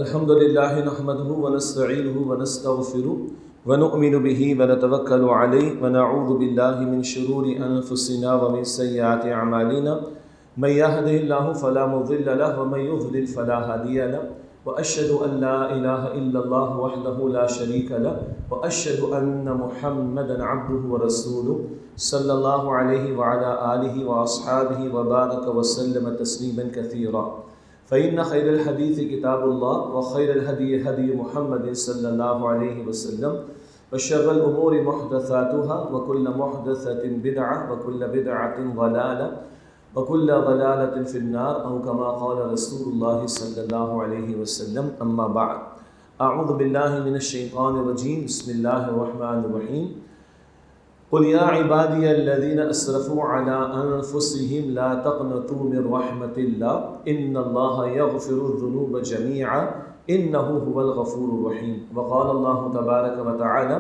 الحمد للہ نحمده ونستعینه ونستغفره ونؤمن به ونتوکل علیہ ونعوذ باللہ من شرور انفسنا ومن سیئات اعمالنا من يهده الله فلا مضل له ومن يضلل فلا هادي له واشهد ان لا اله الا الله وحده لا شريك له واشهد ان محمدا عبده ورسوله صلی اللہ علیہ وعلى آلہ واصحابہ وبارک وسلم تسلیما کثیرا فإن خير الحديث كتاب الله وخير الهدي هدي محمد صلى الله عليه وسلم وشر الأمور محدثاتها وكل محدثة بدعة وكل بدعة ضلالة وكل ضلالة في النار أو كما قال رسول الله صلى الله عليه وسلم أما بعد أعوذ بالله من الشيطان الرجيم بسم الله الرحمن الرحيم قل يا عبادي الذين أسرفوا على أنفسهم لا تقنطوا من رحمة الله إن الله يغفر الذنوب جميعا إنه هو الغفور الرحيم وقال الله تبارك وتعالى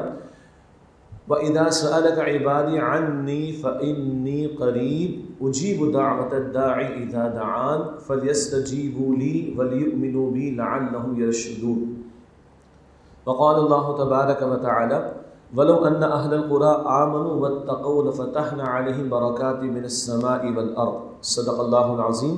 وإذا سألك عبادي عني فإني قريب أجيب دعوة الداعي إذا دعان فليستجيبوا لي وليؤمنوا بي لعلهم يرشدون وقال الله تبارك وتعالى ولو ان اهل القرى آمنوا واتقوا لفتحنا عليهم بركات من السماء والارض صدق الله العظيم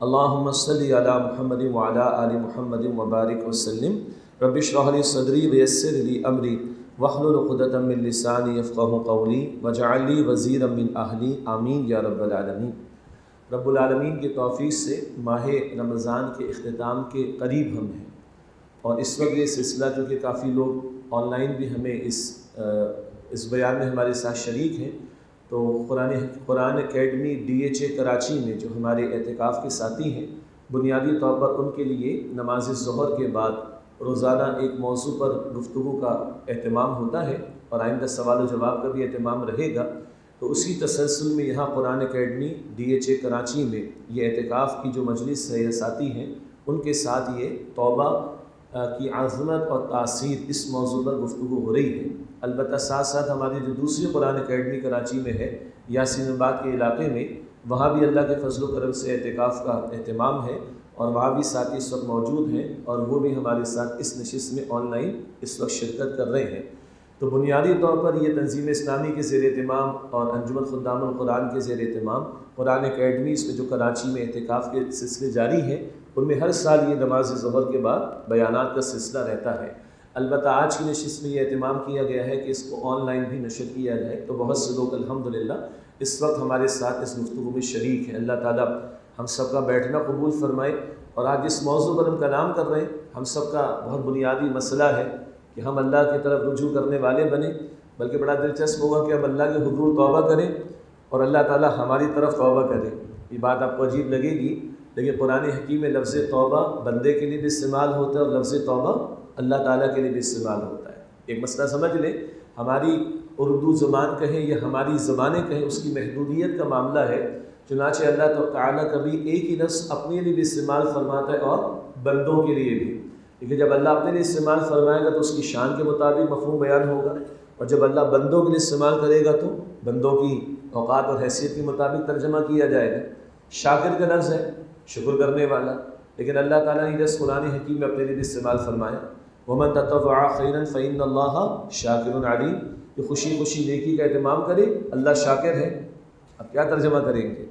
اللهم صل على محمد وعلى آل محمد وبارك وسلم رب اشرح لي صدري ويسر لي امري واحلل عقدة من لساني يفقهوا قولي واجعل لي وزيرا من اهلي آمين یا رب العالمین۔ رب العالمین کی توفیق سے ماہ رمضان کے اختتام کے قریب ہم ہیں، اور اس وقت یہ سلسلہ چونکہ کافی لوگ آن لائن بھی ہمیں اس بیان میں ہمارے ساتھ شریک ہیں، تو قرآن اکیڈمی DHA کراچی میں جو ہمارے اعتکاف کے ساتھی ہیں، بنیادی طور پر ان کے لیے نماز ظہر کے بعد روزانہ ایک موضوع پر گفتگو کا اہتمام ہوتا ہے، اور آئندہ سوال و جواب کا بھی اہتمام رہے گا۔ تو اسی تسلسل میں یہاں قرآن اکیڈمی DHA کراچی میں یہ اعتکاف کی جو مجلس ہے یا ساتھی ہیں، ان کے ساتھ یہ توبہ کی عظمت اور تاثیر اس موضوع پر گفتگو ہو رہی ہے۔ البتہ ساتھ ساتھ ہماری جو دوسری قرآن اکیڈمی کراچی میں ہے، یاسین آباد کے علاقے میں، وہاں بھی اللہ کے فضل و کرم سے اعتکاف کا اہتمام ہے، اور وہاں بھی ساتھی اس وقت موجود ہیں، اور وہ بھی ہمارے ساتھ اس نشست میں آن لائن اس وقت شرکت کر رہے ہیں۔ تو بنیادی طور پر یہ تنظیم اسلامی کے زیر اہتمام اور انجمن خدام القرآن کے زیر اہتمام قرآن اکیڈمی اس میں جو کراچی میں اعتکاف کے سلسلے جاری ہیں، ان میں ہر سال یہ نماز ظہر کے بعد بیانات کا سلسلہ رہتا ہے۔ البتہ آج کی نشست میں یہ اہتمام کیا گیا ہے کہ اس کو آن لائن بھی نشر کیا جائے، تو بہت سے لوگ الحمدللہ اس وقت ہمارے ساتھ اس گفتگو میں شریک ہیں۔ اللہ تعالیٰ ہم سب کا بیٹھنا قبول فرمائے، اور آج جس موضوع پر ہم کلام کر رہے ہیں، ہم سب کا بہت بنیادی مسئلہ ہے کہ ہم اللہ کی طرف رجوع کرنے والے بنیں، بلکہ بڑا دلچسپ ہوگا کہ ہم اللہ کے حضور توبہ کریں اور اللہ تعالیٰ ہماری طرف توبہ کرے۔ یہ بات آپ کو عجیب لگے گی، لیکن قرآن حکیم میں لفظ توبہ بندے کے لیے بھی استعمال ہوتا ہے، اور لفظ توبہ اللہ تعالیٰ کے لیے بھی استعمال ہوتا ہے۔ ایک مسئلہ سمجھ لیں، ہماری اردو زبان کہیں یا ہماری زبانیں کہیں، اس کی محدودیت کا معاملہ ہے، چنانچہ اللہ تعالیٰ کبھی ایک ہی لفظ اپنے لیے بھی استعمال فرماتا ہے اور بندوں کے لیے بھی، لیکن جب اللہ اپنے لیے استعمال فرمائے گا تو اس کی شان کے مطابق مفہوم بیان ہوگا، اور جب اللہ بندوں کے لیے استعمال کرے گا تو بندوں کی اوقات اور حیثیت کے مطابق ترجمہ کیا جائے گا۔ شاکر کا لفظ ہے، شکر کرنے والا، لیکن اللہ تعالیٰ نے جس قرآن حکیم میں اپنے لیے بھی استعمال فرمایا، وَمَن تَطَوَّعَ خَيْرًا فَإِنَّ اللَّهَ شَاكِرٌ عَلِيمٌ، کہ خوشی خوشی نیکی کا اہتمام کرے، اللہ شاکر ہے۔ اب کیا ترجمہ کریں گے؟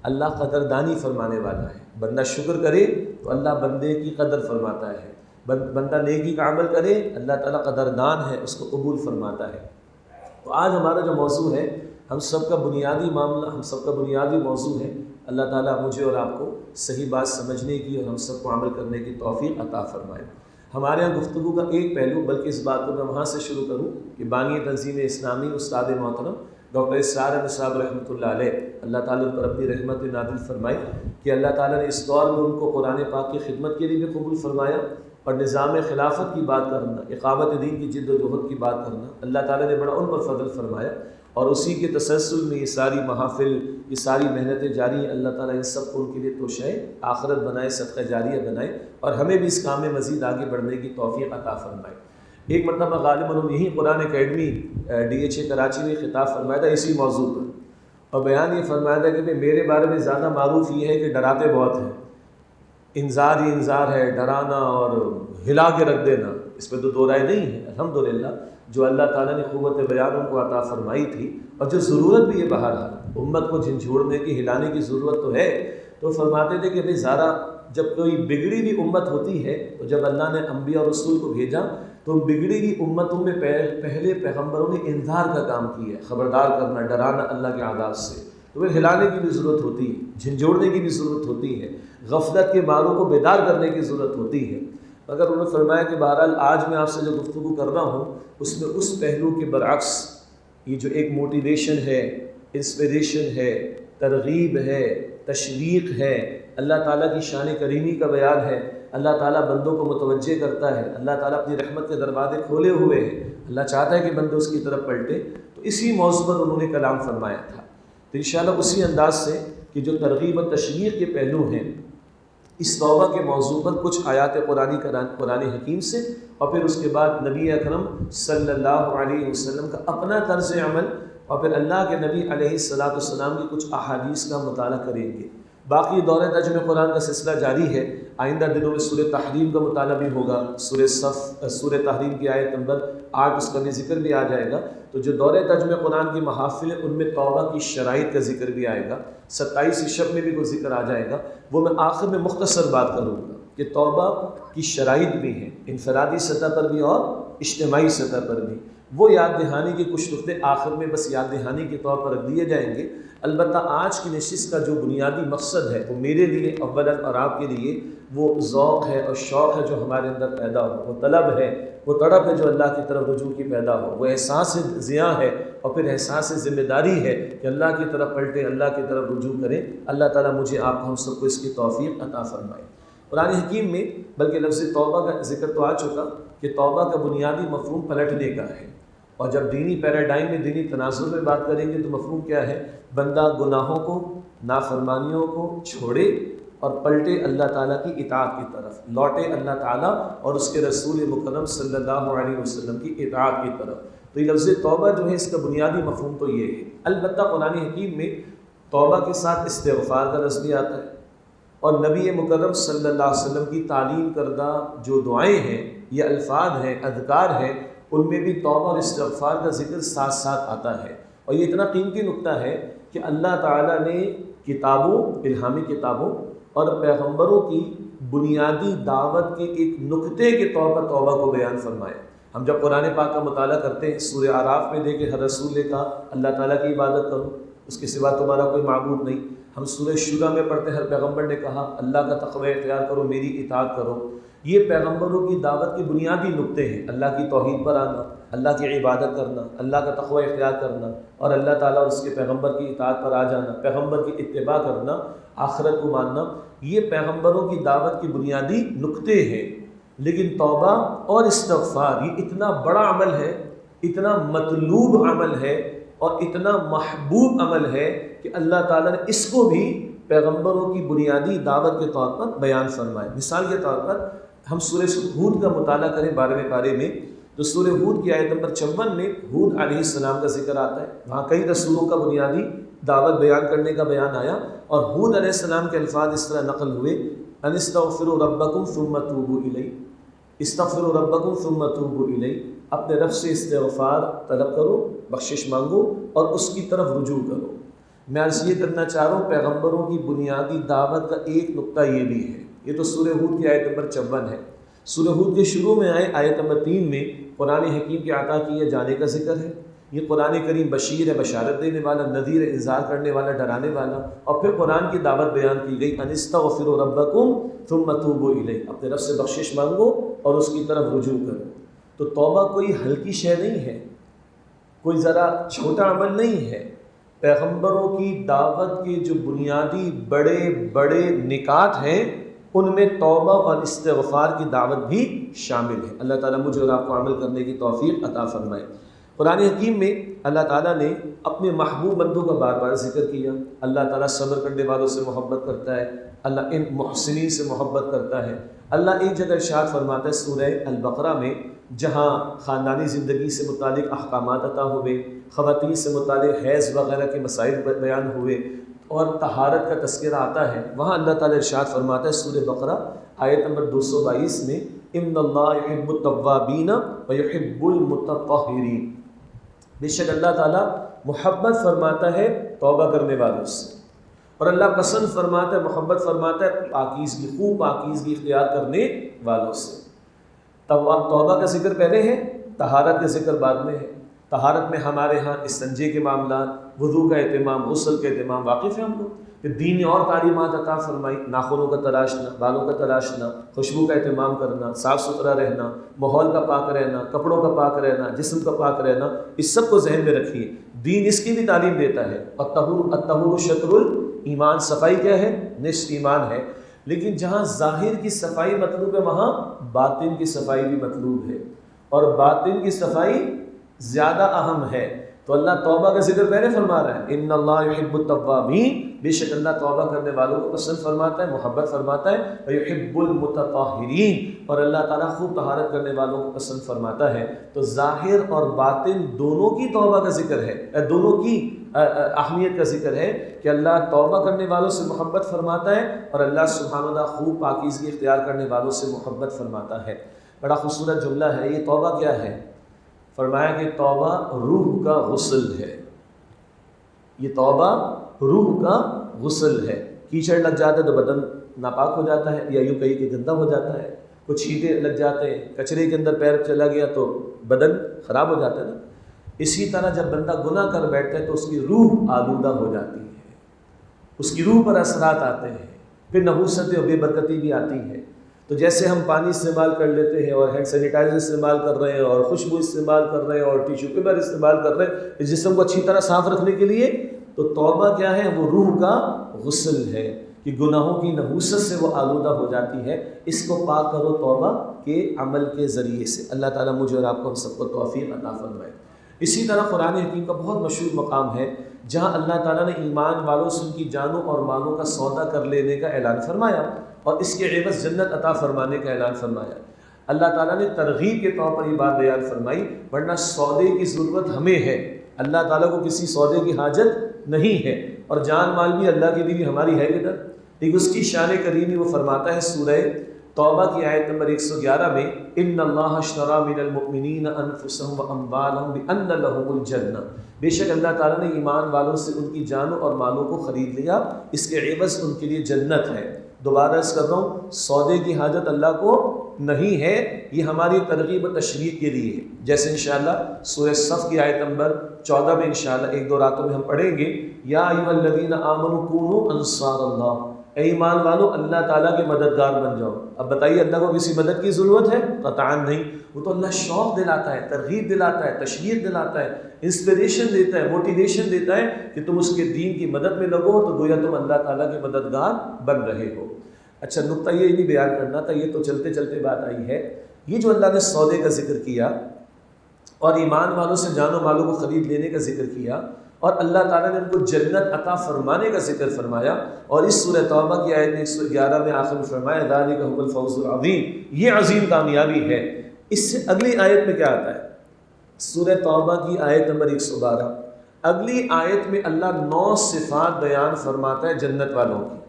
اللہ قدردانی فرمانے والا ہے۔ بندہ شکر کرے تو اللہ بندے کی قدر فرماتا ہے، بندہ نیکی کا عمل کرے، اللہ تعالیٰ قدردان ہے، اس کو قبول فرماتا ہے۔ تو آج ہمارا جو موضوع ہے، ہم سب کا بنیادی معاملہ، ہم سب کا بنیادی موضوع ہے، اللہ تعالیٰ مجھے اور آپ کو صحیح بات سمجھنے کی اور ہم سب کو عمل کرنے کی توفیق عطا فرمائے۔ ہمارے یہاں گفتگو کا ایک پہلو، بلکہ اس بات کو میں وہاں سے شروع کروں کہ بانی تنظیم اسلامی استاد محترم ڈاکٹر اسرار احمد صاحب رحمۃ اللہ علیہ، اللہ تعالیٰ پر اپنی رحمت نازل فرمائی کہ اللہ تعالیٰ نے اس دور میں ان کو قرآن پاک کی خدمت کے لیے بھی قبول فرمایا، اور نظام خلافت کی بات کرنا، اقامت دین کی جد و جہد کی بات کرنا، اللہ تعالیٰ نے بڑا ان پر فضل فرمایا، اور اسی کے تسلسل میں یہ ساری محافل، یہ ساری محنتیں جاری ہیں۔ اللہ تعالیٰ ان سب کو ان کے لیے توشہ آخرت بنائے، صدقہ جاریہ بنائے، اور ہمیں بھی اس کام میں مزید آگے بڑھنے کی توفیق عطا فرمائے۔ ایک مرتبہ غالباً یہی قرآن اکیڈمی DHA کراچی میں خطاب فرمایا تھا اسی موضوع پر، اور بیان یہ فرمایا تھا کہ میرے بارے میں زیادہ معروف یہ ہے کہ ڈراتے بہت ہیں۔ انذار ہی انذار ہے، ڈرانا اور ہلا کے رکھ دینا، اس پہ تو دو رائے نہیں ہے۔ الحمدللہ جو اللہ تعالیٰ نے قوت بیان ان کو عطا فرمائی تھی، اور جو ضرورت بھی ہے بہرحال امت کو جھنجھوڑنے کی، ہلانے کی ضرورت تو ہے، تو فرماتے تھے کہ بھئی ذرا جب کوئی بگڑی ہوئی امت ہوتی ہے تو جب اللہ نے انبیاء اور رسول کو بھیجا تو بگڑی ہوئی امتوں میں پہلے پیغمبروں نے انذار کا کام کیا ہے، خبردار کرنا، ڈرانا اللہ کے عذاب سے۔ تو پھر ہلانے کی بھی ضرورت ہوتی ہے، جھنجھوڑنے کی بھی ضرورت ہوتی ہے، غفلت کے ماروں کو بیدار کرنے کی ضرورت ہوتی ہے۔ مگر انہوں نے فرمایا کہ بہرحال آج میں آپ سے جو گفتگو کر رہا ہوں اس میں اس پہلو کے برعکس یہ جو ایک موٹیویشن ہے، انسپریشن ہے، ترغیب ہے، تشویق ہے، اللہ تعالیٰ کی شان کریمی کا بیان ہے، اللہ تعالیٰ بندوں کو متوجہ کرتا ہے، اللہ تعالیٰ اپنی رحمت کے دروازے کھولے ہوئے ہیں، اللہ چاہتا ہے کہ بندے اس کی طرف پلٹے۔ تو اسی موضوع پر انہوں نے کلام فرمایا تھا۔ تو انشاءاللہ اسی انداز سے کہ جو ترغیب و تشویق کے پہلو ہیں، اس توبہ کے موضوع پر کچھ آیات قرآن حکیم سے، اور پھر اس کے بعد نبی اکرم صلی اللہ علیہ وسلم کا اپنا طرز عمل، اور پھر اللہ کے نبی علیہ السلام کی کچھ احادیث کا مطالعہ کریں گے۔ باقی دور ترجمہ قرآن کا سلسلہ جاری ہے، آئندہ دنوں میں سورہ تحریم کا مطالعہ بھی ہوگا، سورہ تحریم کی آیت نمبر 8 اس کا بھی ذکر بھی آ جائے گا۔ تو جو دور ترجمہ قرآن کی محافل ہیں ان میں توبہ کی شرائط کا ذکر بھی آئے گا، 27 شب میں بھی کوئی ذکر آ جائے گا، وہ میں آخر میں مختصر بات کروں گا کہ توبہ کی شرائط بھی ہیں، انفرادی سطح پر بھی اور اجتماعی سطح پر بھی۔ وہ یاد دہانی کے کچھ نقطے آخر میں بس یاد دہانی کے طور پر رکھ دیے جائیں گے۔ البتہ آج کی نشست کا جو بنیادی مقصد ہے وہ میرے لیے اولاً اور آپ کے لیے وہ ذوق ہے اور شوق ہے جو ہمارے اندر پیدا ہو، وہ طلب ہے، وہ تڑپ ہے جو اللہ کی طرف رجوع کی پیدا ہو، وہ احساس ضیاء ہے اور پھر احساس ذمہ داری ہے کہ اللہ کی طرف پلٹیں، اللہ کی طرف رجوع کریں۔ اللہ تعالیٰ مجھے آپ کو ہم سب کو اس کی توفیق عطا فرمائے۔ قرآن حکیم میں بلکہ لفظ توبہ کا ذکر تو آ چکا کہ توبہ کا بنیادی مفہوم پلٹنے کا ہے، اور جب دینی پیراڈائم میں، دینی تناظر میں بات کریں گے تو مفہوم کیا ہے؟ بندہ گناہوں کو، نافرمانیوں کو چھوڑے اور پلٹے اللہ تعالیٰ کی اطاعت کی طرف، لوٹے اللہ تعالیٰ اور اس کے رسول مکرم صلی اللہ علیہ وسلم کی اطاعت کی طرف۔ تو یہ لفظ توبہ جو ہے اس کا بنیادی مفہوم تو یہ ہے۔ البتہ قرآن حکیم میں توبہ کے ساتھ استغفار کا لفظ بھی آتا ہے، اور نبی مکرم صلی اللہ علیہ وسلم کی تعلیم کردہ جو دعائیں ہیں، یہ الفاظ ہیں، اذکار ہیں، ان میں بھی توبہ اور استغفار کا ذکر ساتھ ساتھ آتا ہے۔ اور یہ اتنا قیمتی نقطہ ہے کہ اللہ تعالیٰ نے کتابوں، الہامی کتابوں اور پیغمبروں کی بنیادی دعوت کے ایک نقطے کے طور پر توبہ کو بیان فرمایا۔ ہم جب قرآن پاک کا مطالعہ کرتے ہیں، سورہ اعراف میں دیکھیں ہر رسول نے کہا اللہ تعالیٰ کی عبادت کرو، اس کے سوا تمہارا کوئی معبود نہیں۔ ہم سورہ شورى میں پڑھتے ہیں ہر پیغمبر نے کہا اللہ کا تقوی اختیار کرو، میری اطاعت کرو۔ یہ پیغمبروں کی دعوت کے بنیادی نقطے ہیں، اللہ کی توحید پر آنا، اللہ کی عبادت کرنا، اللہ کا تقوی اختیار کرنا، اور اللہ تعالیٰ اور اس کے پیغمبر کی اطاعت پر آ جانا، پیغمبر کی اتباع کرنا، آخرت کو ماننا۔ یہ پیغمبروں کی دعوت کی بنیادی نقطے ہیں۔ لیکن توبہ اور استغفار یہ اتنا بڑا عمل ہے، اتنا مطلوب عمل ہے اور اتنا محبوب عمل ہے کہ اللہ تعالیٰ نے اس کو بھی پیغمبروں کی بنیادی دعوت کے طور پر بیان فرمایا۔ مثال کے طور پر ہم سورہ ہود کا مطالعہ کریں 12ویں پارے میں، تو سورہ ہود کی آیت نمبر 54 میں ہود علیہ السلام کا ذکر آتا ہے۔ وہاں کئی رسولوں کا بنیادی دعوت بیان کرنے کا بیان آیا، اور ہود علیہ السلام کے الفاظ اس طرح نقل ہوئے، ان استغفروا ربکم ثم توبوا الیہ، استغفروا ربکم ثم توبوا الیہ، اپنے رب سے استغفار طلب کرو، بخشش مانگو اور اس کی طرف رجوع کرو۔ میں عرض یہ کرنا چاہ رہا ہوں پیغمبروں کی بنیادی دعوت کا ایک نقطہ یہ بھی ہے۔ یہ تو سورہ ہود کی آیت نمبر 54 ہے۔ سورہ ہود کے شروع میں آئے آیت نمبر 3 میں قرآن حکیم کے عطا کیے جانے کا ذکر ہے۔ یہ قرآن کریم بشیر ہے، بشارت دینے والا، نذیر ہے، انذار کرنے والا، ڈرانے والا، اور پھر قرآن کی دعوت بیان کی گئی، ان استغفروا ربکم ثم توبوا الیہ، اپنے رب سے بخشش مانگو اور اس کی طرف رجوع کرو۔ تو توبہ کوئی ہلکی شے نہیں ہے، کوئی ذرا چھوٹا عمل نہیں ہے۔ پیغمبروں کی دعوت کے جو بنیادی بڑے بڑے نکات ہیں ان میں توبہ اور استغفار کی دعوت بھی شامل ہے۔ اللہ تعالیٰ مجھے اور آپ کو عمل کرنے کی توفیق عطا فرمائے۔ قرآن حکیم میں اللہ تعالیٰ نے اپنے محبوب بندوں کا بار بار ذکر کیا۔ اللہ تعالیٰ صبر کرنے والوں سے محبت کرتا ہے، اللہ ان محسنین سے محبت کرتا ہے۔ اللہ ایک جگہ ارشاد فرماتا ہے سورہ البقرہ میں، جہاں خاندانی زندگی سے متعلق احکامات عطا ہوئے، خواتین سے متعلق حیض وغیرہ کے مسائل بیان ہوئے، اور طہارت کا تذکرہ آتا ہے وہاں اللہ تعالیٰ ارشاد فرماتا ہے سورہ بقرہ آیت نمبر 222 میں ان اللہ یحب التوابین ویحب المتطہرین، بے شک اللہ تعالیٰ محبت فرماتا ہے توبہ کرنے والوں سے، اور اللہ پسند فرماتا ہے، محبت فرماتا ہے پاکیزگی، خوب پاکیزگی اختیار کرنے والوں سے۔ توبہ کا ذکر پہلے ہے، طہارت کا ذکر بعد میں ہے۔ طہارت میں ہمارے ہاں استنجے کے معاملات، وضو کا اہتمام، غسل کا اہتمام، واقف ہے ہم لوگ۔ پھر دین نے اور تعلیمات عطا فرمائی، ناخنوں کا تراشنا، بالوں کا تراشنا، خوشبو کا اہتمام کرنا، صاف ستھرا رہنا، ماحول کا پاک رہنا، کپڑوں کا پاک رہنا، جسم کا پاک رہنا، اس سب کو ذہن میں رکھیے۔ دین اس کی بھی تعلیم دیتا ہے۔ الطہور شطر الایمان، صفائی کیا ہے؟ نصف ایمان ہے۔ لیکن جہاں ظاہر کی صفائی مطلوب ہے وہاں باطن کی صفائی بھی مطلوب ہے، اور باطن کی صفائی زیادہ اہم ہے۔ تو اللہ توبہ کا ذکر پہلے فرما رہا ہے، ان اللہ یحب التوابین، بے شک اللہ توبہ کرنے والوں کو پسند فرماتا ہے، محبت فرماتا ہے، ویحب المتطہرین، اور اللہ تعالیٰ خوب طہارت کرنے والوں کو پسند فرماتا ہے۔ تو ظاہر اور باطن دونوں کی توبہ کا ذکر ہے، دونوں کی اہمیت کا ذکر ہے کہ اللہ توبہ کرنے والوں سے محبت فرماتا ہے، اور اللہ سبحانہ وتعالیٰ خوب پاکیزگی اختیار کرنے والوں سے محبت فرماتا ہے۔ بڑا خوبصورت جملہ ہے یہ۔ توبہ کیا ہے؟ فرمایا کہ توبہ روح کا غسل ہے۔ یہ توبہ روح کا غسل ہے۔ کیچڑ لگ جاتا ہے تو بدن ناپاک ہو جاتا ہے، یا یوں کہیں کہ گندا ہو جاتا ہے، کچھ چھینٹے لگ جاتے ہیں، کچرے کے اندر پیر چلا گیا تو بدن خراب ہو جاتا ہے نا۔ اسی طرح جب بندہ گناہ کر بیٹھتا ہے تو اس کی روح آلودہ ہو جاتی ہے، اس کی روح پر اثرات آتے ہیں، پھر نحوست اور بے برکتی بھی آتی ہے۔ تو جیسے ہم پانی استعمال کر لیتے ہیں اور ہینڈ سینیٹائزر استعمال کر رہے ہیں اور خوشبو استعمال کر رہے ہیں اور ٹیشو پیپر استعمال کر رہے ہیں اس جسم کو اچھی طرح صاف رکھنے کے لیے، تو توبہ کیا ہے؟ وہ روح کا غسل ہے کہ گناہوں کی نحوست سے وہ آلودہ ہو جاتی ہے۔ اس کو پاک کرو توبہ کے عمل کے ذریعے سے۔ اللہ تعالیٰ مجھے اور آپ کو ہم سب کو توفیق عطا فرمائے۔ اسی طرح قرآن حکیم کا بہت مشہور مقام ہے جہاں اللہ تعالیٰ نے ایمان والوں سے ان کی جانوں اور مالوں کا سودا کر لینے کا اعلان فرمایا، اور اس کے عوض جنت عطا فرمانے کا اعلان فرمایا۔ اللہ تعالیٰ نے ترغیب کے طور پر یہ بات بیان فرمائی، ورنہ سودے کی ضرورت ہمیں ہے، اللہ تعالیٰ کو کسی سودے کی حاجت نہیں ہے، اور جان مال بھی اللہ کی دی ہماری ہے کدھر؟ لیکن اس کی شان کریمی وہ فرماتا ہے سورہ توبہ کی آیت نمبر 111 میں، ان اللہ اشتری من المؤمنین انفسهم واموالهم بان لهم الجنہ، بے شک اللہ تعالیٰ نے ایمان والوں سے ان کی جانوں اور مالوں کو خرید لیا، اس کے عوض ان کے لیے جنت ہے۔ دوبارہ عرض کر رہا ہوں، سودے کی حاجت اللہ کو نہیں ہے، یہ ہماری ترغیب و تشویق کے لیے ہے۔ جیسے انشاءاللہ سورہ صف کی آیت نمبر 14 میں انشاءاللہ ایک دو راتوں میں ہم پڑھیں گے، یا ایھا الذین آمنوا کونوا انصار اللہ، اے ایمان والو اللہ تعالیٰ کے مددگار بن جاؤ۔ اب بتائیے اللہ کو کسی مدد کی ضرورت ہے؟ قطعاً نہیں۔ وہ تو اللہ شوق دلاتا ہے، ترغیب دلاتا ہے، تشویق دلاتا ہے، انسپریشن دیتا ہے، موٹیویشن دیتا ہے کہ تم اس کے دین کی مدد میں لگو تو گویا تم اللہ تعالیٰ کے مددگار بن رہے ہو۔ اچھا، نقطہ یہ نہیں بیان کرنا تھا، یہ تو چلتے چلتے بات آئی ہے۔ یہ جو اللہ نے سودے کا ذکر کیا اور ایمان والوں سے جان و مالوں کو خرید لینے کا ذکر کیا، اور اللہ تعالیٰ نے ان کو جنت عطا فرمانے کا ذکر فرمایا، اور اس سورہ توبہ کی آیت 111 میں آخر میں فرمایا ذالک هو الفوز العظیم، یہ عظیم کامیابی ہے۔ اس سے اگلی آیت میں کیا آتا ہے؟ سورہ توبہ کی آیت نمبر 112، اگلی آیت میں اللہ 9 صفات بیان فرماتا ہے جنت والوں کی،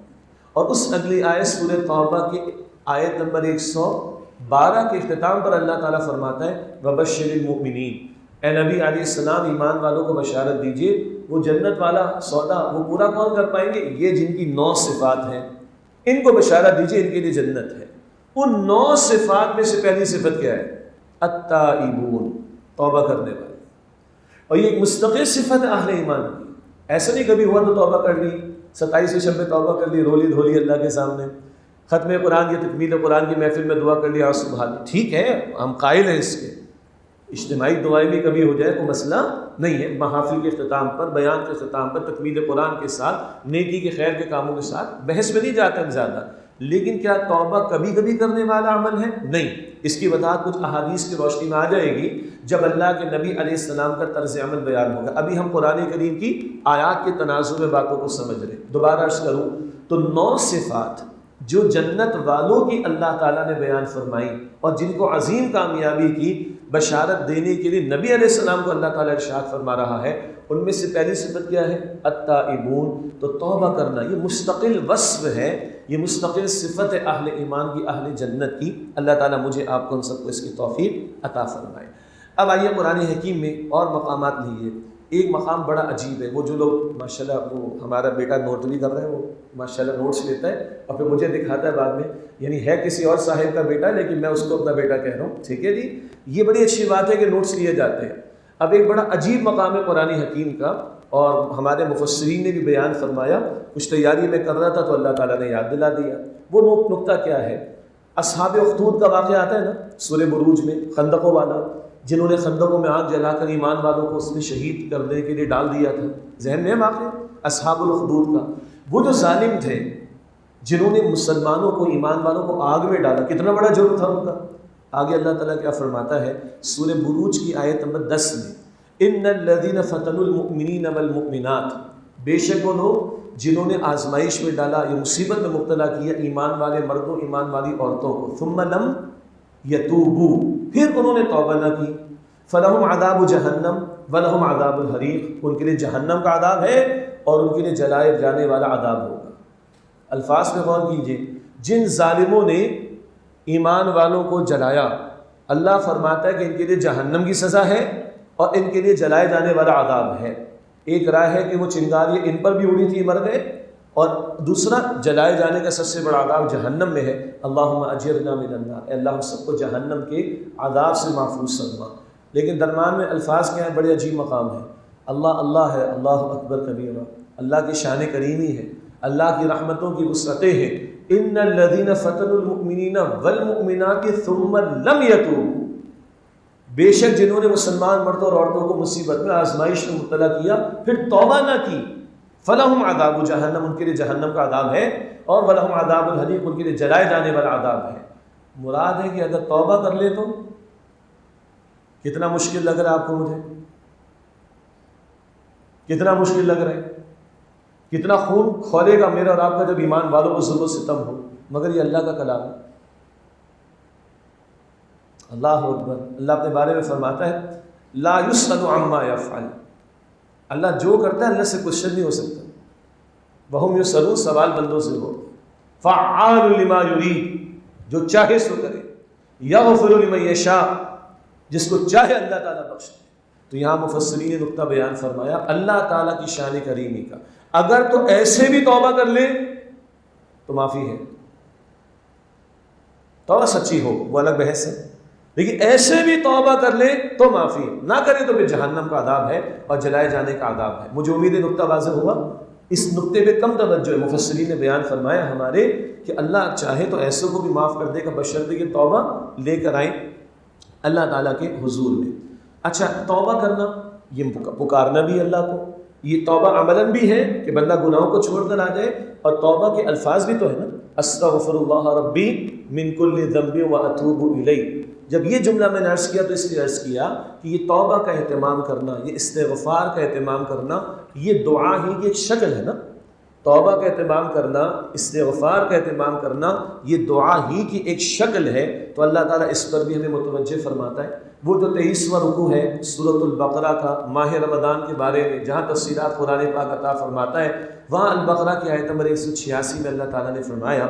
اور اس اگلی آیت سورہ توبہ کی آیت نمبر 112 کے اختتام پر اللہ تعالیٰ فرماتا ہے وبشر المؤمنین، اے نبی علیہ السلام ایمان والوں کو بشارت دیجئے، وہ جنت والا سودا وہ پورا کون کر پائیں گے؟ یہ جن کی 9 صفات ہیں، ان کو بشارت دیجئے، ان کے لیے جنت ہے۔ ان 9 صفات میں سے پہلی صفت کیا ہے؟ التائبون، توبہ کرنے والے، اور یہ ایک مستقل صفت ہے اہل ایمان کی۔ ایسا نہیں کبھی ہوا تو توبہ کر لی، 27 شب میں توبہ کر لی، رولی دھولی اللہ کے سامنے، ختم قرآن کی تکمیل قرآن کی محفل میں دعا کر لی، آنسو بہا لی، ٹھیک ہے ہم قائل ہیں اس کے، اجتماعی دعائیں بھی کبھی ہو جائے کوئی مسئلہ نہیں ہے، محافل کے اختتام پر، بیان کے اختتام پر، تکمیل قرآن کے ساتھ، نیکی کے خیر کے کاموں کے ساتھ بحث میں نہیں جاتا ہم زیادہ۔ لیکن کیا توبہ کبھی کبھی کرنے والا عمل ہے؟ نہیں۔ اس کی وضاحت کچھ احادیث کی روشنی میں آ جائے گی جب اللہ کے نبی علیہ السلام کا طرز عمل بیان ہوگا۔ ابھی ہم قرآن کریم کی آیات کے تناظر میں باتوں کو سمجھ رہے ہیں۔ دوبارہ عرض کروں تو 9 صفات جو جنت والوں کی اللہ تعالیٰ نے بیان فرمائی اور جن کو عظیم کامیابی کی، بشارت دینے کے لیے نبی علیہ السلام کو اللہ تعالیٰ ارشاد فرما رہا ہے، ان میں سے پہلی صفت کیا ہے؟ التائبون، تو توبہ کرنا یہ مستقل وصف ہے، یہ مستقل صفت ہے اہل ایمان کی، اہل جنت کی۔ اللہ تعالیٰ مجھے آپ کو ان سب کو اس کی توفیق عطا فرمائے۔ اب آئیے قرآن حکیم میں اور مقامات لیجیے۔ ایک مقام بڑا عجیب ہے، وہ جو لوگ ماشاءاللہ، وہ ہمارا بیٹا نوٹ بھی کر رہا ہے، وہ ماشاءاللہ نوٹس لیتا ہے اور پھر مجھے دکھاتا ہے بعد میں، یعنی ہے کسی اور صاحب کا بیٹا لیکن میں اس کو اپنا بیٹا کہہ رہا ہوں، ٹھیک ہے جی، یہ بڑی اچھی بات ہے کہ نوٹس لیے جاتے ہیں۔ اب ایک بڑا عجیب مقام ہے قرآن حکیم کا، اور ہمارے مفسرین نے بھی بیان فرمایا، کچھ تیاری میں کر رہا تھا تو اللہ تعالیٰ نے یاد دلا دیا۔ وہ نقطہ کیا ہے؟ اصحاب اخدود کا واقعہ آتا ہے نا سورہ بروج میں، خندقوں والا، جنہوں نے خندقوں میں آگ جلا کر ایمان والوں کو اس میں شہید کرنے کے لیے ڈال دیا تھا، ذہن میں واقعہ اصحاب الاخدود کا۔ وہ جو ظالم تھے جنہوں نے مسلمانوں کو، ایمان والوں کو آگ میں ڈالا، کتنا بڑا جرم تھا ان کا۔ آگے اللہ تعالیٰ کیا فرماتا ہے سورہ بروج کی آیت نمبر 10 میں، ان الذین فتنوا المؤمنین والمؤمنات، بے شک وہ لوگ جنہوں نے آزمائش میں ڈالا، یہ مصیبت میں مبتلا کیا ایمان والے مردوں، ایمان والی عورتوں کو، ثم لم یتوبوا، پھر انہوں نے توبہ نہ کی، فلہم عذاب جہنم ولہم عذاب الحریق، ان کے لیے جہنم کا عذاب ہے اور ان کے لیے جلائے جانے والا عذاب ہوگا۔ الفاظ میں غور کیجیے، جن ظالموں نے ایمان والوں کو جلایا، اللہ فرماتا ہے کہ ان کے لیے جہنم کی سزا ہے اور ان کے لیے جلائے جانے والا عذاب ہے۔ ایک رائے ہے کہ وہ چنگاریاں ان پر بھی اڑی تھی، مر گئے، اور دوسرا جلائے جانے کا سب سے بڑا عذاب جہنم میں ہے۔ اللہم اجرنا من النار، اے اللہ ہم سب کو جہنم کے عذاب سے محفوظ فرما۔ لیکن درمیان میں الفاظ کیا ہیں؟ بڑے عجیب مقام ہے۔ اللہ اللہ ہے، اللہ اکبر کبیرہ، اللہ کی شان کریمی ہے، اللہ کی رحمتوں کی وسعتیں ہیں۔ ان الذین فتنوا المؤمنین والمؤمنات ثم لم یتوبوا، بے شک جنہوں نے مسلمان مردوں اور عورتوں کو مصیبت میں، آزمائش میں مبتلا کیا پھر توبہ نہ کی، فلہم عذاب جہنم، ان کے لیے جہنم کا عذاب ہے، اور ولہم عذاب الحریق، ان کے لیے جلائے جانے والا عذاب ہے۔ مراد ہے کہ اگر توبہ کر لے تو کتنا مشکل لگ رہا ہے آپ کو، مجھے کتنا مشکل لگ رہا ہے، کتنا خون کھولے گا میرا اور آپ کا جب ایمان والوں کو ظلم و ستم ہو، مگر یہ اللہ کا کلام ہے۔ اللہ اکبر، اللہ اپنے بارے میں فرماتا ہے لا یسأل عما یفعل، اللہ جو کرتا ہے اللہ سے کوشچن نہیں ہو سکتا، وہم یسألون، سوال بندوں سے ہو، فعال لما یرید، جو چاہے سو کرے، یغفر لمن یشاء، جس کو چاہے اللہ تعالیٰ بخشے۔ تو یہاں مفسرین نے نقطہ بیان فرمایا اللہ تعالیٰ کی شان کریمی کا، اگر تو ایسے بھی توبہ کر لے تو معافی ہے، توبہ سچی ہو وہ الگ بحث ہے، لیکن ایسے بھی توبہ کر لے تو معافی ہے، نہ کرے تو پھر جہنم کا عذاب ہے اور جلائے جانے کا عذاب ہے۔ مجھے امید ہے نقطہ واضح ہوا۔ اس نقطے پہ کم توجہ ہے، مفسرین نے بیان فرمایا ہمارے کہ اللہ چاہے تو ایسوں کو بھی معاف کر دے گا، بشرطے کہ توبہ لے کر آئیں اللہ تعالیٰ کے حضور میں۔ اچھا، توبہ کرنا یہ پکارنا بھی اللہ کو، یہ توبہ عملاً بھی ہے کہ بندہ گناہوں کو چھوڑ کر آ جائے، اور توبہ کے الفاظ بھی تو ہے نا، استغفر اللہ ربی من کل ذنب واتوب الیہ۔ جب یہ جملہ میں نے عرض کیا تو اس لیے عرض کیا کہ یہ توبہ کا اہتمام کرنا، یہ استغفار کا اہتمام کرنا، یہ دعا ہی کی ایک شکل ہے نا۔ توبہ کا اہتمام کرنا، استغفار کا اہتمام کرنا، یہ دعا ہی کی ایک شکل ہے۔ تو اللہ تعالیٰ اس پر بھی ہمیں متوجہ فرماتا ہے۔ وہ جو 23واں رکوع ہے سورۃ البقرہ کا، ماہ رمضان کے بارے میں جہاں تفصیلات قرآن پاک عطا فرماتا ہے، وہاں البقرہ کی آیت نمبر 186 میں اللہ تعالیٰ نے فرمایا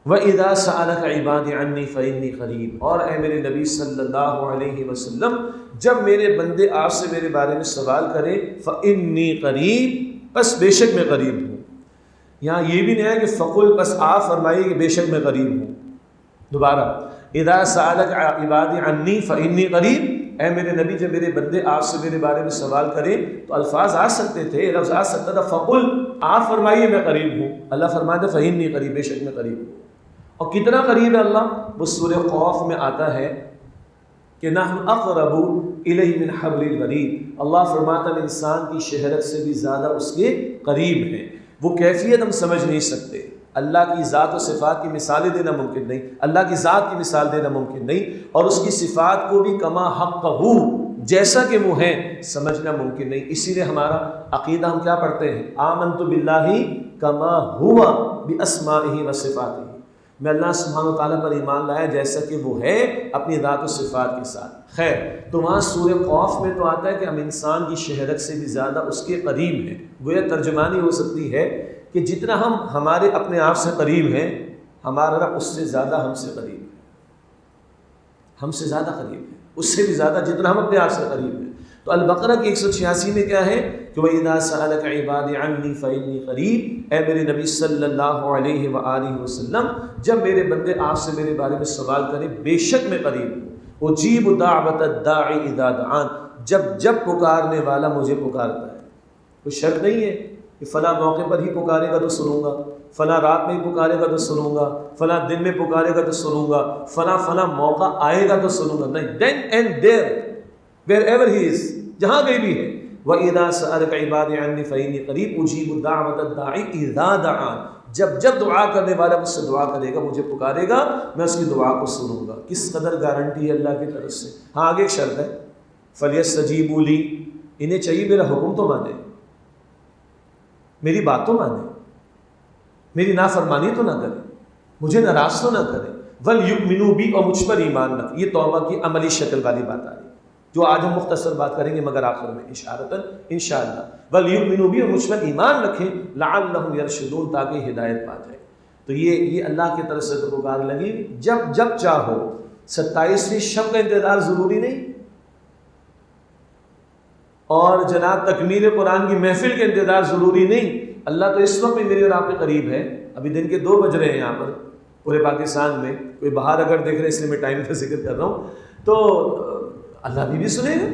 وَإِذَا سَأَلَكَ عِبَادِي عَنِّي فَإِنِّي قَرِيبٌ، اور اے میرے نبی صلی اللہ علیہ وسلم، جب میرے بندے آپ سے میرے بارے میں سوال کریں فَإِنِّي قَرِيب، بس بے شک میں قریب ہوں۔ یہاں یہ بھی نہیں ہے کہ فقل، بس آپ فرمائیے کہ بے شک میں قریب ہوں۔ دوبارہ، اِذَا سَأَلَكَ عِبَادِي عَنِّي فَإِنِّي قَرِيب، اے میرے نبی جب میرے بندے آپ سے میرے بارے میں سوال کریں تو الفاظ آ سکتے تھے، لفظ آ سکتا تھا فقل، آپ فرمائیے میں قریب ہوں۔ اللہ فرماتا ہے فَإِنِّي قَرِيب، بے شک میں قریب ہوں۔ اور کتنا قریب ہے اللہ؟ وہ سورہ قوف میں آتا ہے کہ نحن اقرب الیہ من حبل الورید، اللہ فرماتا ہے انسان کی شہرت سے بھی زیادہ اس کے قریب ہے۔ وہ کیفیت ہم سمجھ نہیں سکتے، اللہ کی ذات و صفات کی مثالیں دینا ممکن نہیں، اللہ کی ذات کی مثال دینا ممکن نہیں، اور اس کی صفات کو بھی کما حقہ، جیسا کہ وہ ہیں، سمجھنا ممکن نہیں۔ اسی لیے ہمارا عقیدہ ہم کیا پڑھتے ہیں؟ آمنت باللہ کما ہوا باسمائہ و صفاتہ، میں اللہ سبحانہ و تعالیٰ پر ایمان لایا جیسا کہ وہ ہے اپنی ذات و صفات کے ساتھ۔ خیر، تو وہاں سورہ قوف میں تو آتا ہے کہ ہم انسان کی شہرت سے بھی زیادہ اس کے قریب ہیں۔ گویا ترجمانی ہو سکتی ہے کہ جتنا ہم ہمارے اپنے آپ سے قریب ہیں، ہمارا رب اس سے زیادہ ہم سے قریب ہے، ہم سے زیادہ قریب ہے، اس سے بھی زیادہ جتنا ہم اپنے آپ سے قریب ہیں۔ تو البقرہ کی 186 میں کیا ہے کہ وَإِذَا سَأَلَكَ عِبَادِي عَنِّي فَإِنِّي قَرِيبٌ، اے میرے نبی صلی اللہ علیہ وآلہ وسلم، جب میرے بندے آپ سے میرے بارے میں سوال کریں، بے شک میں قریب ہوں۔ اجیب دعوت الداعی اذا دعان، جب پکارنے والا مجھے پکارتا ہے۔ کوئی شرط نہیں ہے کہ فلاں موقع پر ہی پکارے گا تو سنوں گا، فلاں رات میں ہی پکارے گا تو سنوں گا، فلاں دن میں پکارے گا تو سنوں گا، فلاں موقع آئے گا تو سنوں گا، نہیں، then and there wherever he is، جہاں کہیں بھی ہے۔ وَإِذَا سَأَلَكَ عِبَادِي عَنِّي فَإِنِّي قَرِيبٌ أُجِيبُ دَعْوَةَ الدَّاعِ إِذَا دَعَانِ، جب دعا کرنے والا مجھ سے دعا کرے گا، مجھے پکارے گا، میں اس کی دعا کو سنوں گا۔ کس قدر گارنٹی ہے اللہ کی طرف سے۔ ہاں آگے ایک شرط ہے، فَلْيَسْتَجِيبُوا لِي، انہیں چاہیے میرا حکم تو مانے، میری بات تو مانے، میری نافرمانی تو نہ کرے، مجھے ناراض تو نہ کرے۔ وَلْيُؤْمِنُوا بِي، اور مجھ پر ایمان رکھے۔ یہ توبہ کی عملی شکل والی بات آ رہی ہے جو آج ہم مختصر بات کریں گے مگر آخر میں اشارتاً انشاءاللہ۔ وَلْيُؤْمِنُوا بِي، اور مجھ پر ایمان رکھیں، لَعَلَّهُمْ يَرْشُدُونَ، تاکہ ہدایت پا جائے۔ تو یہ اللہ کی طرف سے تو پکار لگی، جب چاہو۔ 27ویں شب کا انتظار ضروری نہیں، اور جناب تکمیل قرآن کی محفل کے انتظار ضروری نہیں۔ اللہ تو اس وقت بھی میرے اور آپ کے قریب ہے۔ ابھی دن کے 2 بج رہے ہیں یہاں پر پورے پاکستان میں، کوئی باہر اگر دیکھ رہے اس لیے میں ٹائم کا ذکر کر رہا ہوں، تو اللہ بھی سنے گا۔